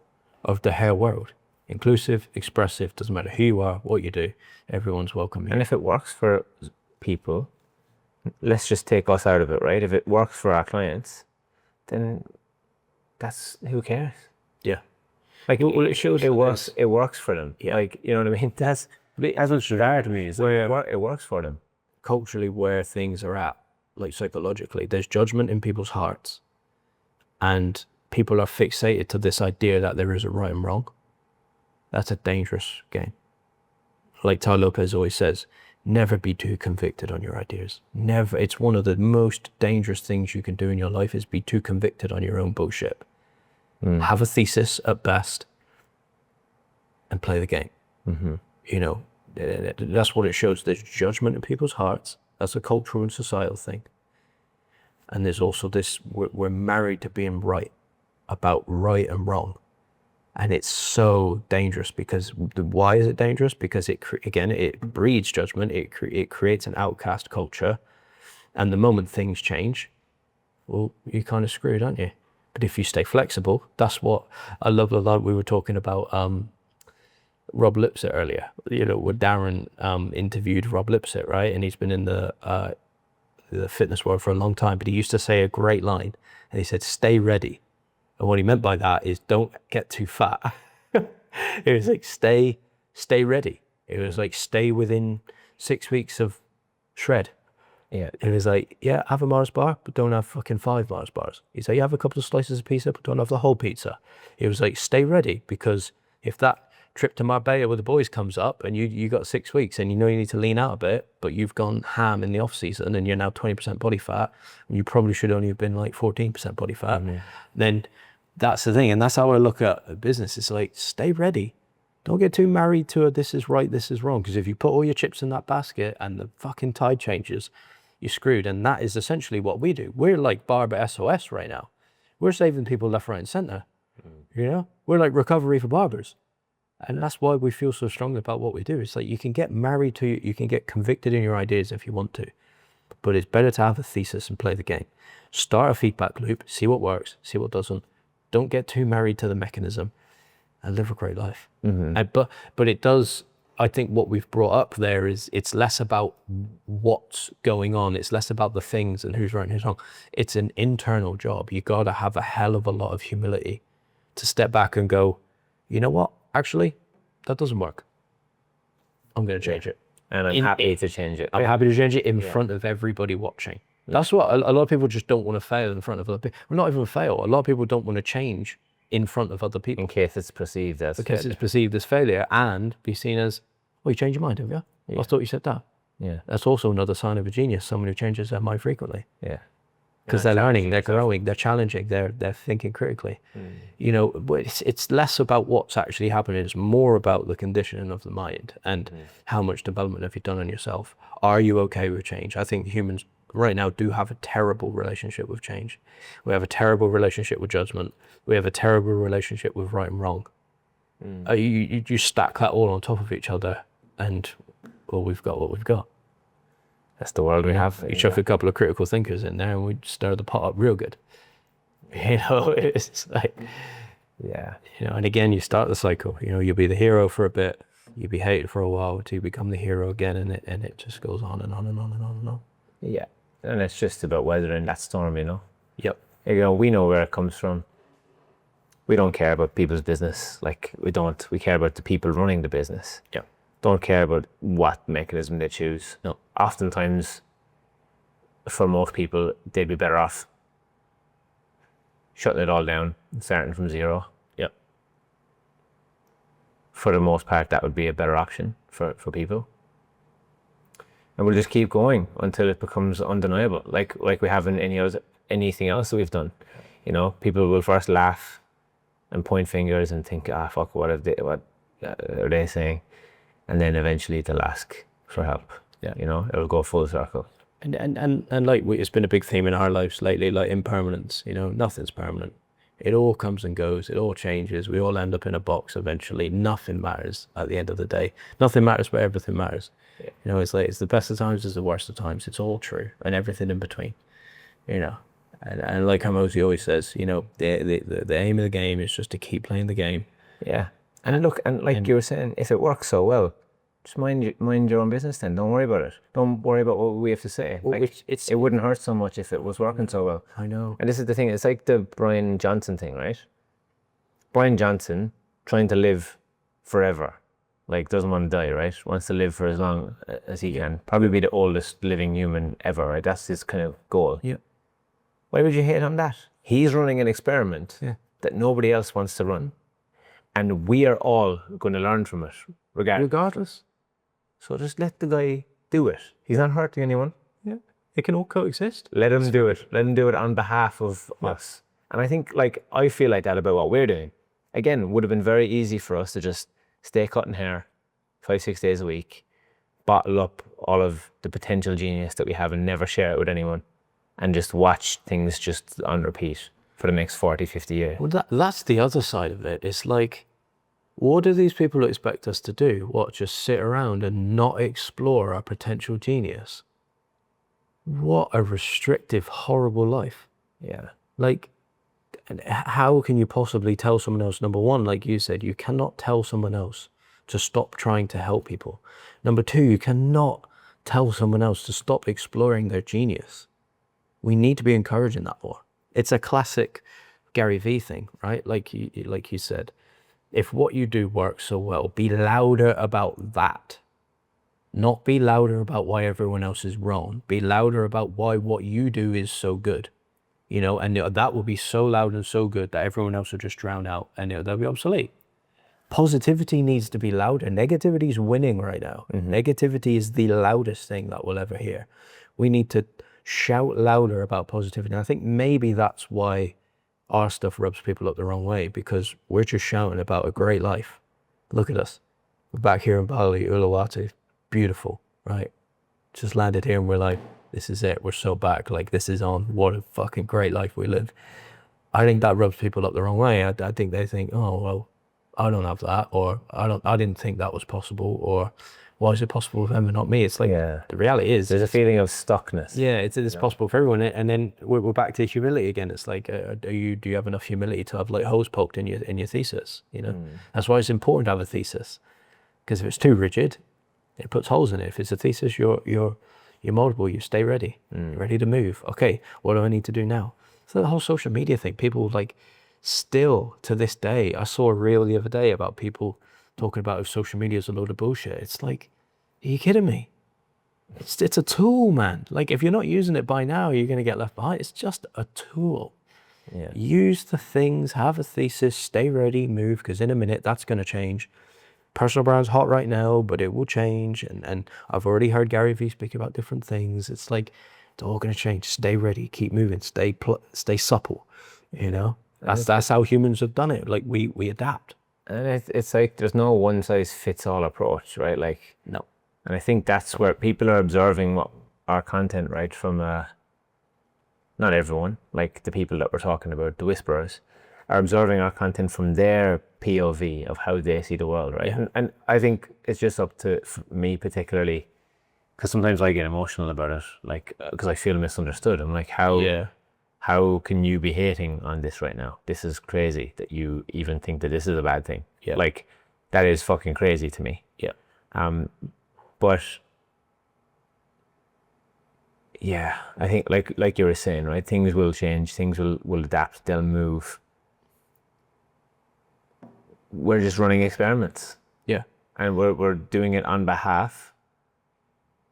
of the hair world. Inclusive, expressive, doesn't matter who you are, what you do, everyone's welcome. And if it works for people, let's just take us out of it, right? If it works for our clients, then that's, who cares? Yeah. Like, it shows it works for them. Yeah. Like, you know what I mean? That's what's bizarre to me, is it works for them. Culturally, where things are at, like psychologically, there's judgment in people's hearts, and people are fixated to this idea that there is a right and wrong. That's a dangerous game. Like Ty Lopez always says, never be too convicted on your ideas. Never. It's one of the most dangerous things you can do in your life is be too convicted on your own bullshit. Have a thesis at best and play the game. You know, that's what it shows. There's judgment in people's hearts. That's a cultural and societal thing. And there's also this, we're married to being right about right and wrong. And it's so dangerous because, why is it dangerous? Because it breeds judgment. It creates an outcast culture. And the moment things change, well, you're kind of screwed, aren't you? But if you stay flexible, that's what I love a lot. We were talking about Rob Lipsett earlier, you know, where Darren interviewed Rob Lipsett, right? And he's been in the fitness world for a long time, but he used to say a great line, and he said, stay ready. And what he meant by that is don't get too fat. It was like, stay ready. It was like, stay within 6 weeks of shred. Yeah. It was like, yeah, have a Mars bar, but don't have fucking 5 Mars bars. He's like, you have a couple of slices of pizza, but don't have the whole pizza. It was like, stay ready, because if that trip to Marbella with the boys comes up and you got 6 weeks and you know you need to lean out a bit, but you've gone ham in the off season and you're now 20% body fat, and you probably should only have been like 14% body fat, then that's the thing. And that's how I look at a business. It's like, stay ready. Don't get too married to a this is right, this is wrong. Because if you put all your chips in that basket and the fucking tide changes, you're screwed. And that is essentially what we do. We're like Barber SOS right now. We're saving people left, right, and center. You know, we're like recovery for barbers. And that's why we feel so strongly about what we do. It's like, you can get married to, you can get convicted in your ideas if you want to, but it's better to have a thesis and play the game. Start a feedback loop, see what works, see what doesn't. Don't get too married to the mechanism, and live a great life. But it does, I think what we've brought up there is, it's less about what's going on. It's less about the things and who's right and who's wrong. It's an internal job. You got to have a hell of a lot of humility to step back and go, you know what? Actually, that doesn't work. I'm going to change it. And I'm happy to change it. I'm happy to change it in front of everybody watching. That's what a lot of people just don't want to fail in front of other people. Well, not even fail. A lot of people don't want to change in front of other people. In case it's perceived as Because it's perceived as failure and be seen as, oh, you changed your mind, have you? I thought you said that. Yeah. That's also another sign of a genius, someone who changes their mind frequently. Yeah. Because they're learning, they're growing, they're challenging, they're thinking critically. You know, but it's less about what's actually happening. It's more about the conditioning of the mind and how much development have you done on yourself. Are you okay with change? I think humans right now do have a terrible relationship with change. We have a terrible relationship with judgment. We have a terrible relationship with right and wrong. You stack that all on top of each other, and well, we've got what we've got. That's the world we have. You chuck a couple of critical thinkers in there and we stir the pot up real good. You know, it's like, yeah. You know, and again, you start the cycle. You know, you'll be the hero for a bit, you'll be hated for a while, until you become the hero again, and it just goes on and on and on and on and on. Yeah. And it's just about weathering that storm, you know? Yep. You know, we know where it comes from. We don't care about people's business. Like, we care about the people running the business. Yeah. Don't care about what mechanism they choose. No. Oftentimes, for most people, they'd be better off shutting it all down and starting from zero. Yep. For the most part, that would be a better option for people. And we'll just keep going until it becomes undeniable, like we have in anything else that we've done. You know, people will first laugh and point fingers and think, fuck, what are they saying? And then eventually they'll ask for help. Yeah. You know, it'll go full circle. And like, it's been a big theme in our lives lately, like impermanence. You know, nothing's permanent. It all comes and goes. It all changes. We all end up in a box eventually. Nothing matters at the end of the day. Nothing matters, but everything matters. Yeah. You know, it's like, it's the best of times, it's the worst of times. It's all true, and everything in between. You know, and like Mosey always says, you know, the aim of the game is just to keep playing the game. Yeah. And look, and like you were saying, if it works so well, just mind your own business then. Don't worry about it. Don't worry about what we have to say. Well, like, it wouldn't hurt so much if it was working so well. I know. And this is the thing. It's like the Brian Johnson thing, right? Brian Johnson trying to live forever like doesn't want to die, right? Wants to live for as long as he can. Probably be the oldest living human ever, right? That's his kind of goal. Yeah. Why would you hate on that? He's running an experiment that nobody else wants to run. And we are all going to learn from it, regardless. So just let the guy do it. He's not hurting anyone. Yeah. It can all coexist. Let him do it. Let him do it on behalf of us. And I think, like, I feel like that about what we're doing. Again, it would have been very easy for us to just stay cutting hair 5-6 days a week, bottle up all of the potential genius that we have and never share it with anyone, and just watch things just on repeat for the next 40-50 years. Well, that's the other side of it. It's like, what do these people expect us to do? What, just sit around and not explore our potential genius? What a restrictive, horrible life. Yeah. Like, how can you possibly tell someone else? Number one, like you said, you cannot tell someone else to stop trying to help people. Number two, you cannot tell someone else to stop exploring their genius. We need to be encouraging that more. It's a classic Gary Vee thing, right? Like you said, if what you do works so well, be louder about that. Not be louder about why everyone else is wrong. Be louder about why what you do is so good. You know, and that will be so loud and so good that everyone else will just drown out and they'll be obsolete. Positivity needs to be louder. Negativity is winning right now. Negativity is the loudest thing that we'll ever hear. We need to shout louder about positivity. And I think maybe that's why our stuff rubs people up the wrong way, because we're just shouting about a great life. Look at us. We're back here in Bali, Uluwatu. Beautiful, right? Just landed here and we're like, this is it. We're so back. Like, this is on. What a fucking great life we live. I think that rubs people up the wrong way. I think they think, oh, well, I don't have that, or I didn't think that was possible, or why is it possible with them and not me? It's like, the reality is, there's a feeling of stuckness. Yeah, it's possible for everyone. And then we're back to humility again. It's like, do you have enough humility to have like holes poked in your thesis? You know, that's why it's important to have a thesis, because if it's too rigid, it puts holes in it. If it's a thesis, you're moldable. You stay ready, you're ready to move. Okay, what do I need to do now? So the whole social media thing, people like, still to this day, I saw a reel the other day about people talking about if social media is a load of bullshit. It's like, are you kidding me? It's a tool, man. Like, if you're not using it by now, you're going to get left behind. It's just a tool. Yeah. Use the things, have a thesis, stay ready, move, because in a minute that's going to change. Personal brand's hot right now, but it will change. And I've already heard Gary Vee speak about different things. It's like, it's all going to change. Stay ready, keep moving, stay supple, you know? That's how humans have done it. Like, we adapt. And it's like, there's no one size fits all approach, right? Like, no. And I think that's where people are observing what our content, right? From, not everyone, like the people that we're talking about, the whisperers, are observing our content from their POV of how they see the world, right? Yeah. And I think it's just up to me particularly, because sometimes I get emotional about it, like, because I feel misunderstood. I'm like, how can you be hating on this right now? This is crazy that you even think that this is a bad thing. Yeah. Like, that is fucking crazy to me. Yeah. But yeah, I think like you were saying, right? Things will change, things will adapt, they'll move. We're just running experiments. Yeah. And we're doing it on behalf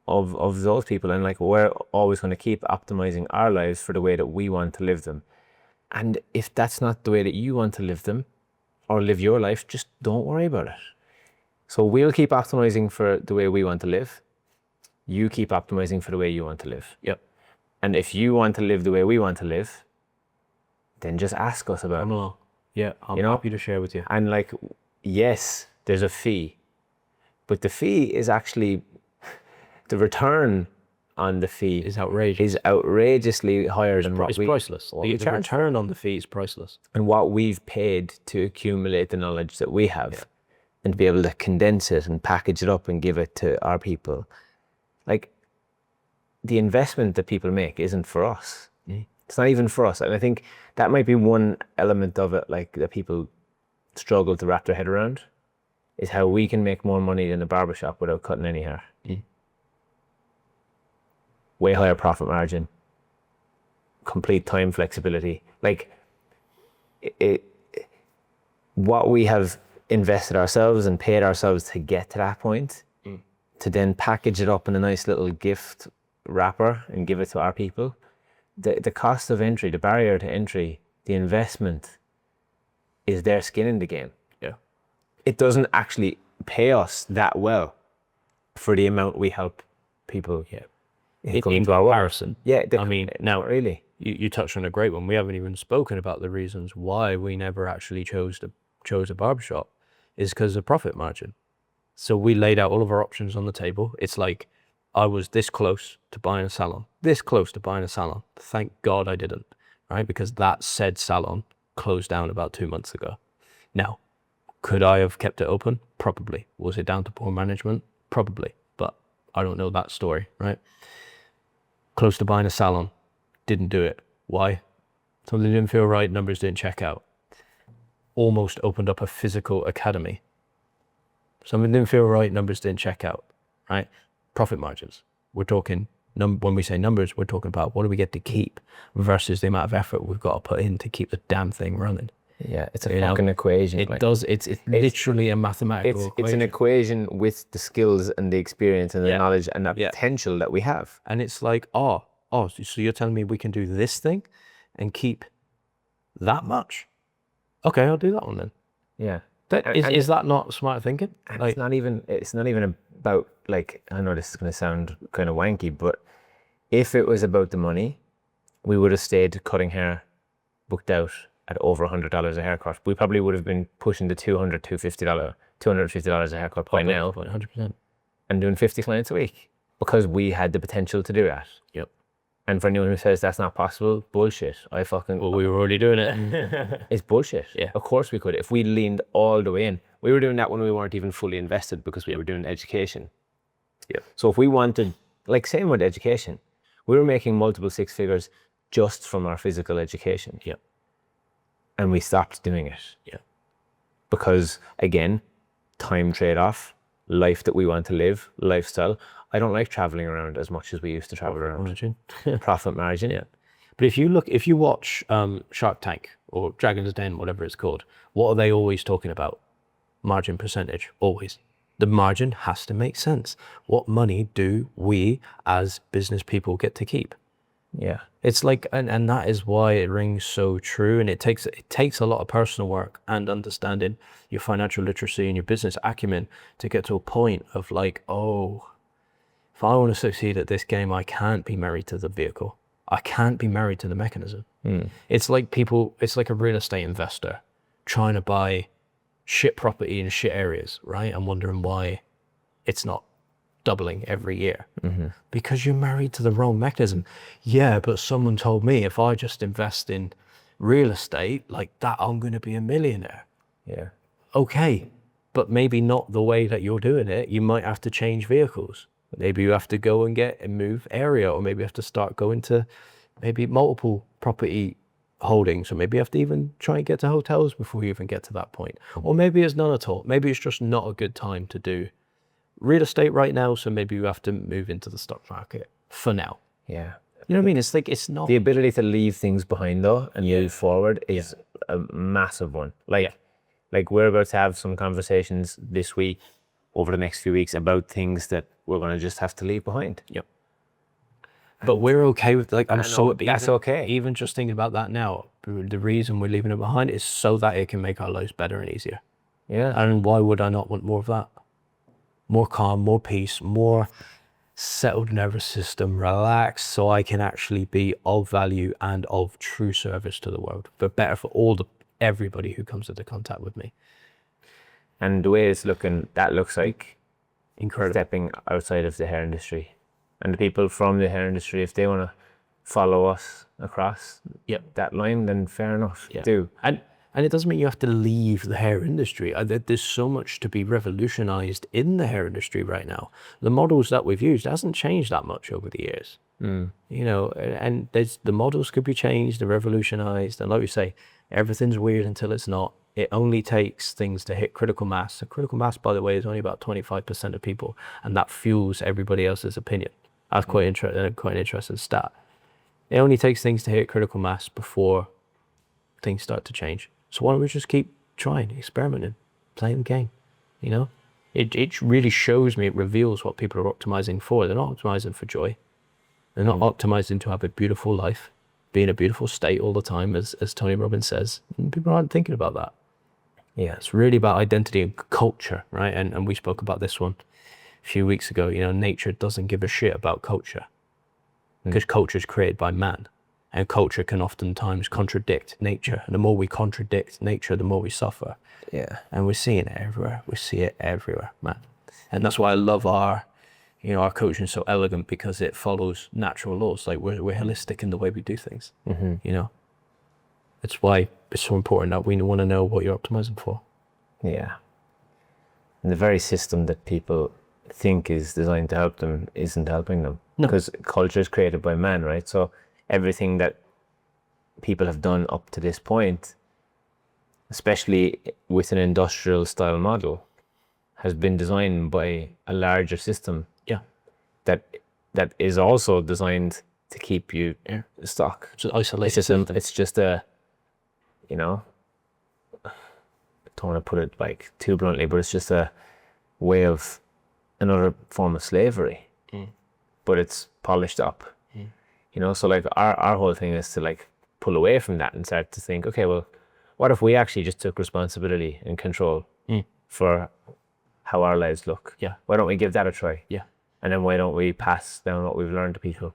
of those people, and like, we're always going to keep optimizing our lives for the way that we want to live them. And if that's not the way that you want to live them or live your life, just don't worry about it. So we'll keep optimizing for the way we want to live. You keep optimizing for the way you want to live. Yep. And if you want to live the way we want to live, then just ask us about it. Yeah, I'm happy to share with you. And like, yes, there's a fee, but the fee is actually, the return on the fee is outrageous. Is outrageously higher than what it's we priceless. The charge. return on the fee is priceless. And what we've paid to accumulate the knowledge that we have, and to be able to condense it and package it up and give it to our people. Like, the investment that people make isn't for us. It's not even for us. And I think that might be one element of it, like, that people struggle to wrap their head around, is how we can make more money in a barbershop without cutting any hair. Way higher profit margin, complete time flexibility. Like, what we have invested ourselves and paid ourselves to get to that point, to then package it up in a nice little gift wrapper and give it to our people. The cost of entry, the barrier to entry, the investment is their skin in the game. Yeah. It doesn't actually pay us that well for the amount we help people. Yeah. In In comparison. Yeah. I mean, now really. You touched on a great one. We haven't even spoken about the reasons why we never actually chose a barbershop is because of profit margin. So we laid out all of our options on the table. It's like I was this close to buying a salon, this close to buying a salon. Thank God I didn't, right? Because that said salon closed down about 2 months ago. Now, could I have kept it open? Probably. Was it down to poor management? Probably. But I don't know that story, right? Close to buying a salon, didn't do it. Why? Something didn't feel right, numbers didn't check out. Almost opened up a physical academy. Something didn't feel right, numbers didn't check out, right? Profit margins. We're talking, when we say numbers, we're talking about what do we get to keep versus the amount of effort we've got to put in to keep the damn thing running. Yeah, it's a fucking equation. It's literally a mathematical equation. It's an equation with the skills and the experience and the knowledge and the potential that we have. And it's like, so you're telling me we can do this thing and keep that much? Okay, I'll do that one then. Yeah. Is that not smart thinking? Like, it's not even about, like, I know this is going to sound kind of wanky, but if it was about the money, we would have stayed cutting hair booked out at over $100 a haircut. We probably would have been pushing the $250 a haircut by now. 100%. And doing 50 clients a week because we had the potential to do that. Yep. And for anyone who says that's not possible, bullshit. Well, we were already doing it. It's bullshit. Yeah. Of course we could. If we leaned all the way in. We were doing that when we weren't even fully invested because we were doing education. Yeah. So if we wanted, like same with education, we were making multiple six figures just from our physical education. Yeah. And we stopped doing it. Yeah. Because again, time trade-off, life that we want to live, lifestyle. I don't like traveling around as much as we used to travel around. Margin. Profit margin. Yeah. But if you watch Shark Tank or Dragon's Den, whatever it's called, what are they always talking about? Margin percentage, always. The margin has to make sense. What money do we as business people get to keep? Yeah. It's like, and that is why it rings so true. And it takes a lot of personal work and understanding your financial literacy and your business acumen to get to a point of like, if I want to succeed at this game, I can't be married to the vehicle. I can't be married to the mechanism. It's like it's like a real estate investor trying to buy shit property in shit areas, right? And wondering why it's not doubling every year. Because you're married to the wrong mechanism. Yeah, but someone told me if I just invest in real estate like that, I'm going to be a millionaire. Yeah. Okay, but maybe not the way that you're doing it. You might have to change vehicles. Maybe you have to go and move area, or maybe you have to start going to maybe multiple property holdings, or maybe you have to even try and get to hotels before you even get to that point. Or maybe it's none at all. Maybe it's just not a good time to do real estate right now, so maybe you have to move into the stock market for now. Yeah. You know what I mean? It's like, it's not... The ability to leave things behind though and move forward is a massive one. Like we're about to have some conversations this week, over the next few weeks, about things that we're going to just have to leave behind. Yep. But we're okay with, like, that's okay. Even just thinking about that now, the reason we're leaving it behind is so that it can make our lives better and easier. Yeah. And why would I not want more of that? More calm, more peace, more settled nervous system, relaxed, so I can actually be of value and of true service to the world, but better for everybody who comes into contact with me. And the way it's looking, that looks like incredible. Stepping outside of the hair industry. And the people from the hair industry, if they want to follow us across that line, then fair enough, do. And it doesn't mean you have to leave the hair industry. There's so much to be revolutionized in the hair industry right now. The models that we've used hasn't changed that much over the years. You know, and the models could be changed and revolutionized. And like we say, everything's weird until it's not. It only takes things to hit critical mass. So critical mass, by the way, is only about 25% of people, and that fuels everybody else's opinion. That's quite an interesting stat. It only takes things to hit critical mass before things start to change. So why don't we just keep trying, experimenting, playing the game, you know? It really shows me, it reveals what people are optimizing for. They're not optimizing for joy. They're not optimizing to have a beautiful life, be in a beautiful state all the time, as Tony Robbins says. And people aren't thinking about that. Yeah. It's really about identity and culture, right? And we spoke about this one a few weeks ago. You know, nature doesn't give a shit about culture because culture is created by man. And culture can oftentimes contradict nature. And the more we contradict nature, the more we suffer. Yeah. And we're seeing it everywhere. We see it everywhere, man. And that's why I love our coaching is so elegant, because it follows natural laws. Like we're holistic in the way we do things, you know? It's why it's so important that we want to know what you're optimizing for. Yeah. And the very system that people think is designed to help them isn't helping them. No. Because culture is created by man, right? So everything that people have done up to this point, especially with an industrial style model, has been designed by a larger system. Yeah. That is also designed to keep you stuck. It's an isolated system. It's just a, you know, I don't want to put it like too bluntly, but it's just a way of another form of slavery, but it's polished up, you know? So like our whole thing is to like pull away from that and start to think, okay, well, what if we actually just took responsibility and control for how our lives look? Yeah. Why don't we give that a try? Yeah. And then why don't we pass down what we've learned to people?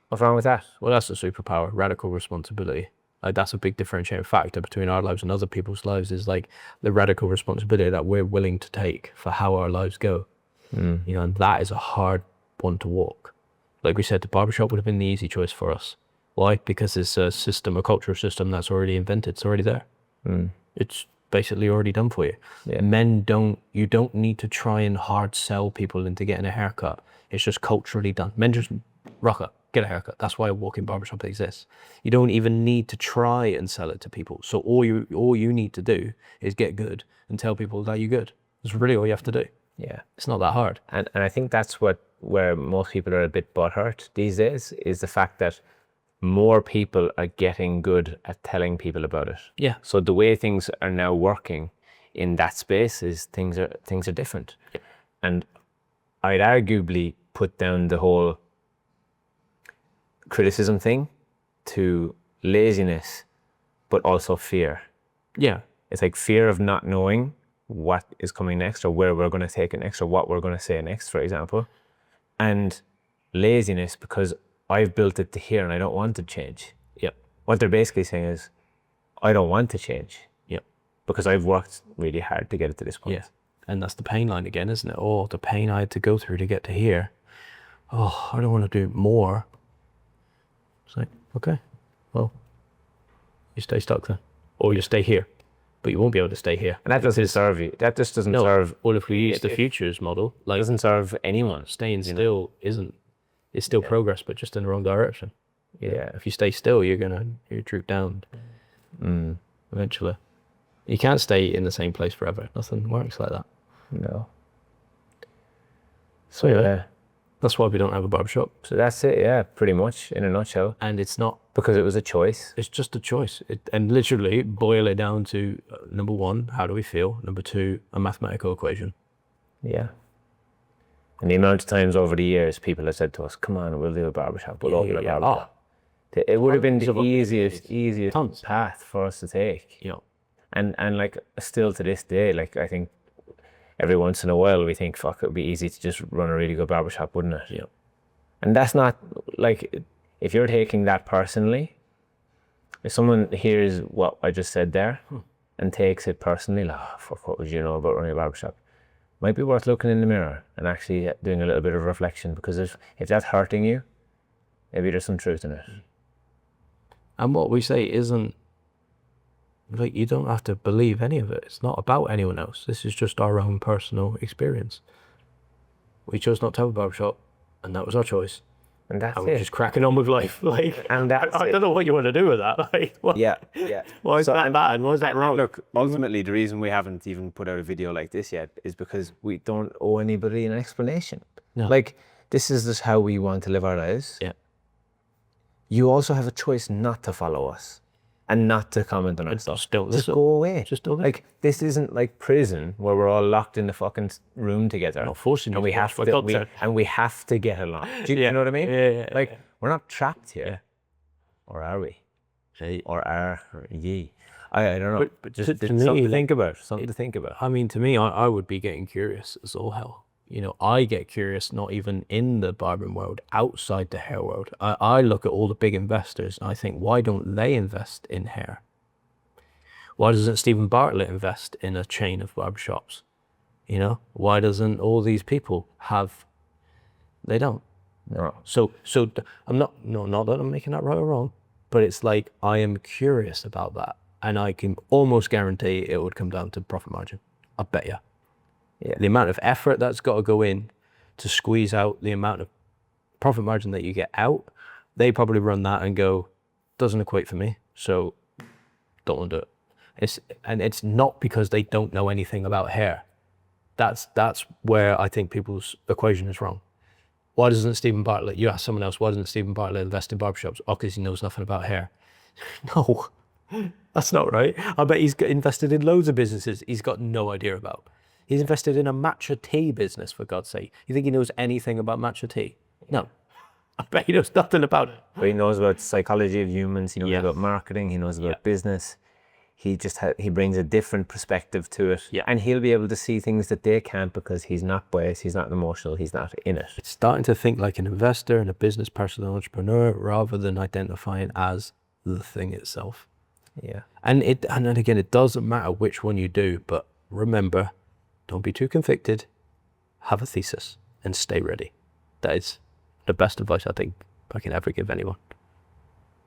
What's wrong with that? Well, that's a superpower, radical responsibility. Like that's a big differentiating factor between our lives and other people's lives, is like the radical responsibility that we're willing to take for how our lives go. You know, and that is a hard one to walk. Like we said, the barbershop would have been the easy choice for us. Why? Because it's a system, a cultural system that's already invented. It's already there. It's basically already done for you. Yeah. You don't need to try and hard sell people into getting a haircut. It's just culturally done. Men just rock up, get a haircut. That's why a walk-in barbershop exists. You don't even need to try and sell it to people. So all you need to do is get good and tell people that you're good. That's really all you have to do. Yeah. It's not that hard. And I think that's where most people are a bit butthurt these days, is the fact that more people are getting good at telling people about it. Yeah. So the way things are now working in that space is things are different. Yeah. And I'd arguably put down the whole criticism thing to laziness, but also fear. Yeah. It's like fear of not knowing what is coming next, or where we're going to take it next, or what we're going to say next, for example. And laziness because I've built it to here and I don't want to change. Yep. What they're basically saying is, I don't want to change. Yep. Because I've worked really hard to get it to this point. Yeah. And that's the pain line again, isn't it? Oh, the pain I had to go through to get to here. Oh, I don't want to do more. It's like, okay, well, you stay stuck then. Or you stay here. But you won't be able to stay here. And that doesn't serve you. That just doesn't serve. Well, if we use the futures model, like, It doesn't serve anyone. staying still isn't. It's still progress, but just in the wrong direction. Yeah. If you stay still, you're droop down. Eventually. You can't stay in the same place forever. Nothing works like that. No. So yeah, that's why we don't have a barbershop. So that's it. Yeah, pretty much in a nutshell. And it's not. Because it was a choice. It's just a choice. And literally boil it down to number one, how do we feel? Number two, a mathematical equation. Yeah. And the amount of times over the years people have said to us, come on, we'll do a barbershop. We'll open a barbershop. It would have been the easiest path for us to take. Yeah. And like still to this day, like I think every once in a while we think, fuck, it would be easy to just run a really good barbershop, wouldn't it? Yeah. And that's not like, if you're taking that personally, if someone hears what I just said there and takes it personally, like, oh, fuck, what would you know about running a barbershop? Might be worth looking in the mirror and actually doing a little bit of reflection, because if that's hurting you, maybe there's some truth in it. And what we say isn't, like, you don't have to believe any of it. It's not about anyone else. This is just our own personal experience. We chose not to have a barbershop, and that was our choice. And that's And we're it. just cracking on with life. Like, And that's I it. don't know what you want to do with that. Like, what, Yeah. why is that bad? Why is that wrong? Look, ultimately, the reason we haven't even put out a video like this yet is because we don't owe anybody an explanation. No. Like, this is just how we want to live our lives. Yeah. You also have a choice not to follow us. and not to comment on our stuff. Just go away. Just do it. Like, this isn't like prison where we're all locked in the fucking room together. Not forcing you and we to have watch to, my content. and we have to get along. Do you know what I mean? Yeah. Like, we're not trapped here. Yeah. Or are we? Hey. Or are ye? I don't know. But just to something me, to think about. Something to think about. I mean, to me, I would be getting curious as all hell. You know, I get curious not even in the barbering world, outside the hair world. I look at all the big investors and I think, why don't they invest in hair? Why doesn't Stephen Bartlett invest in a chain of barbershops? You know, why doesn't all these people have? They don't. No. So I'm not that I'm making that right or wrong, but it's like I am curious about that, and I can almost guarantee it would come down to profit margin. I bet you. Yeah. The amount of effort that's got to go in to squeeze out the amount of profit margin that you get out, they probably run that and go, doesn't equate for me, so don't want to do it. It's not because they don't know anything about hair. That's where I think people's equation is wrong. Why doesn't Stephen Bartlett, you ask someone else, why doesn't Stephen Bartlett invest in barbershops? Oh, because he knows nothing about hair. No, that's not right. I bet he's invested in loads of businesses he's got no idea about. He's invested in a matcha tea business, for God's sake. You think he knows anything about matcha tea? No. I bet he knows nothing about it. But he knows about psychology of humans. He knows Yeah. about marketing. He knows about Yeah. business. He just he brings a different perspective to it. Yeah. And he'll be able to see things that they can't because he's not biased, he's not emotional, he's not in it. It's starting to think like an investor and a business person, an entrepreneur, rather than identifying as the thing itself. Yeah. And then again, it doesn't matter which one you do, but remember, don't be too convicted, have a thesis, and stay ready. That is the best advice I think I can ever give anyone.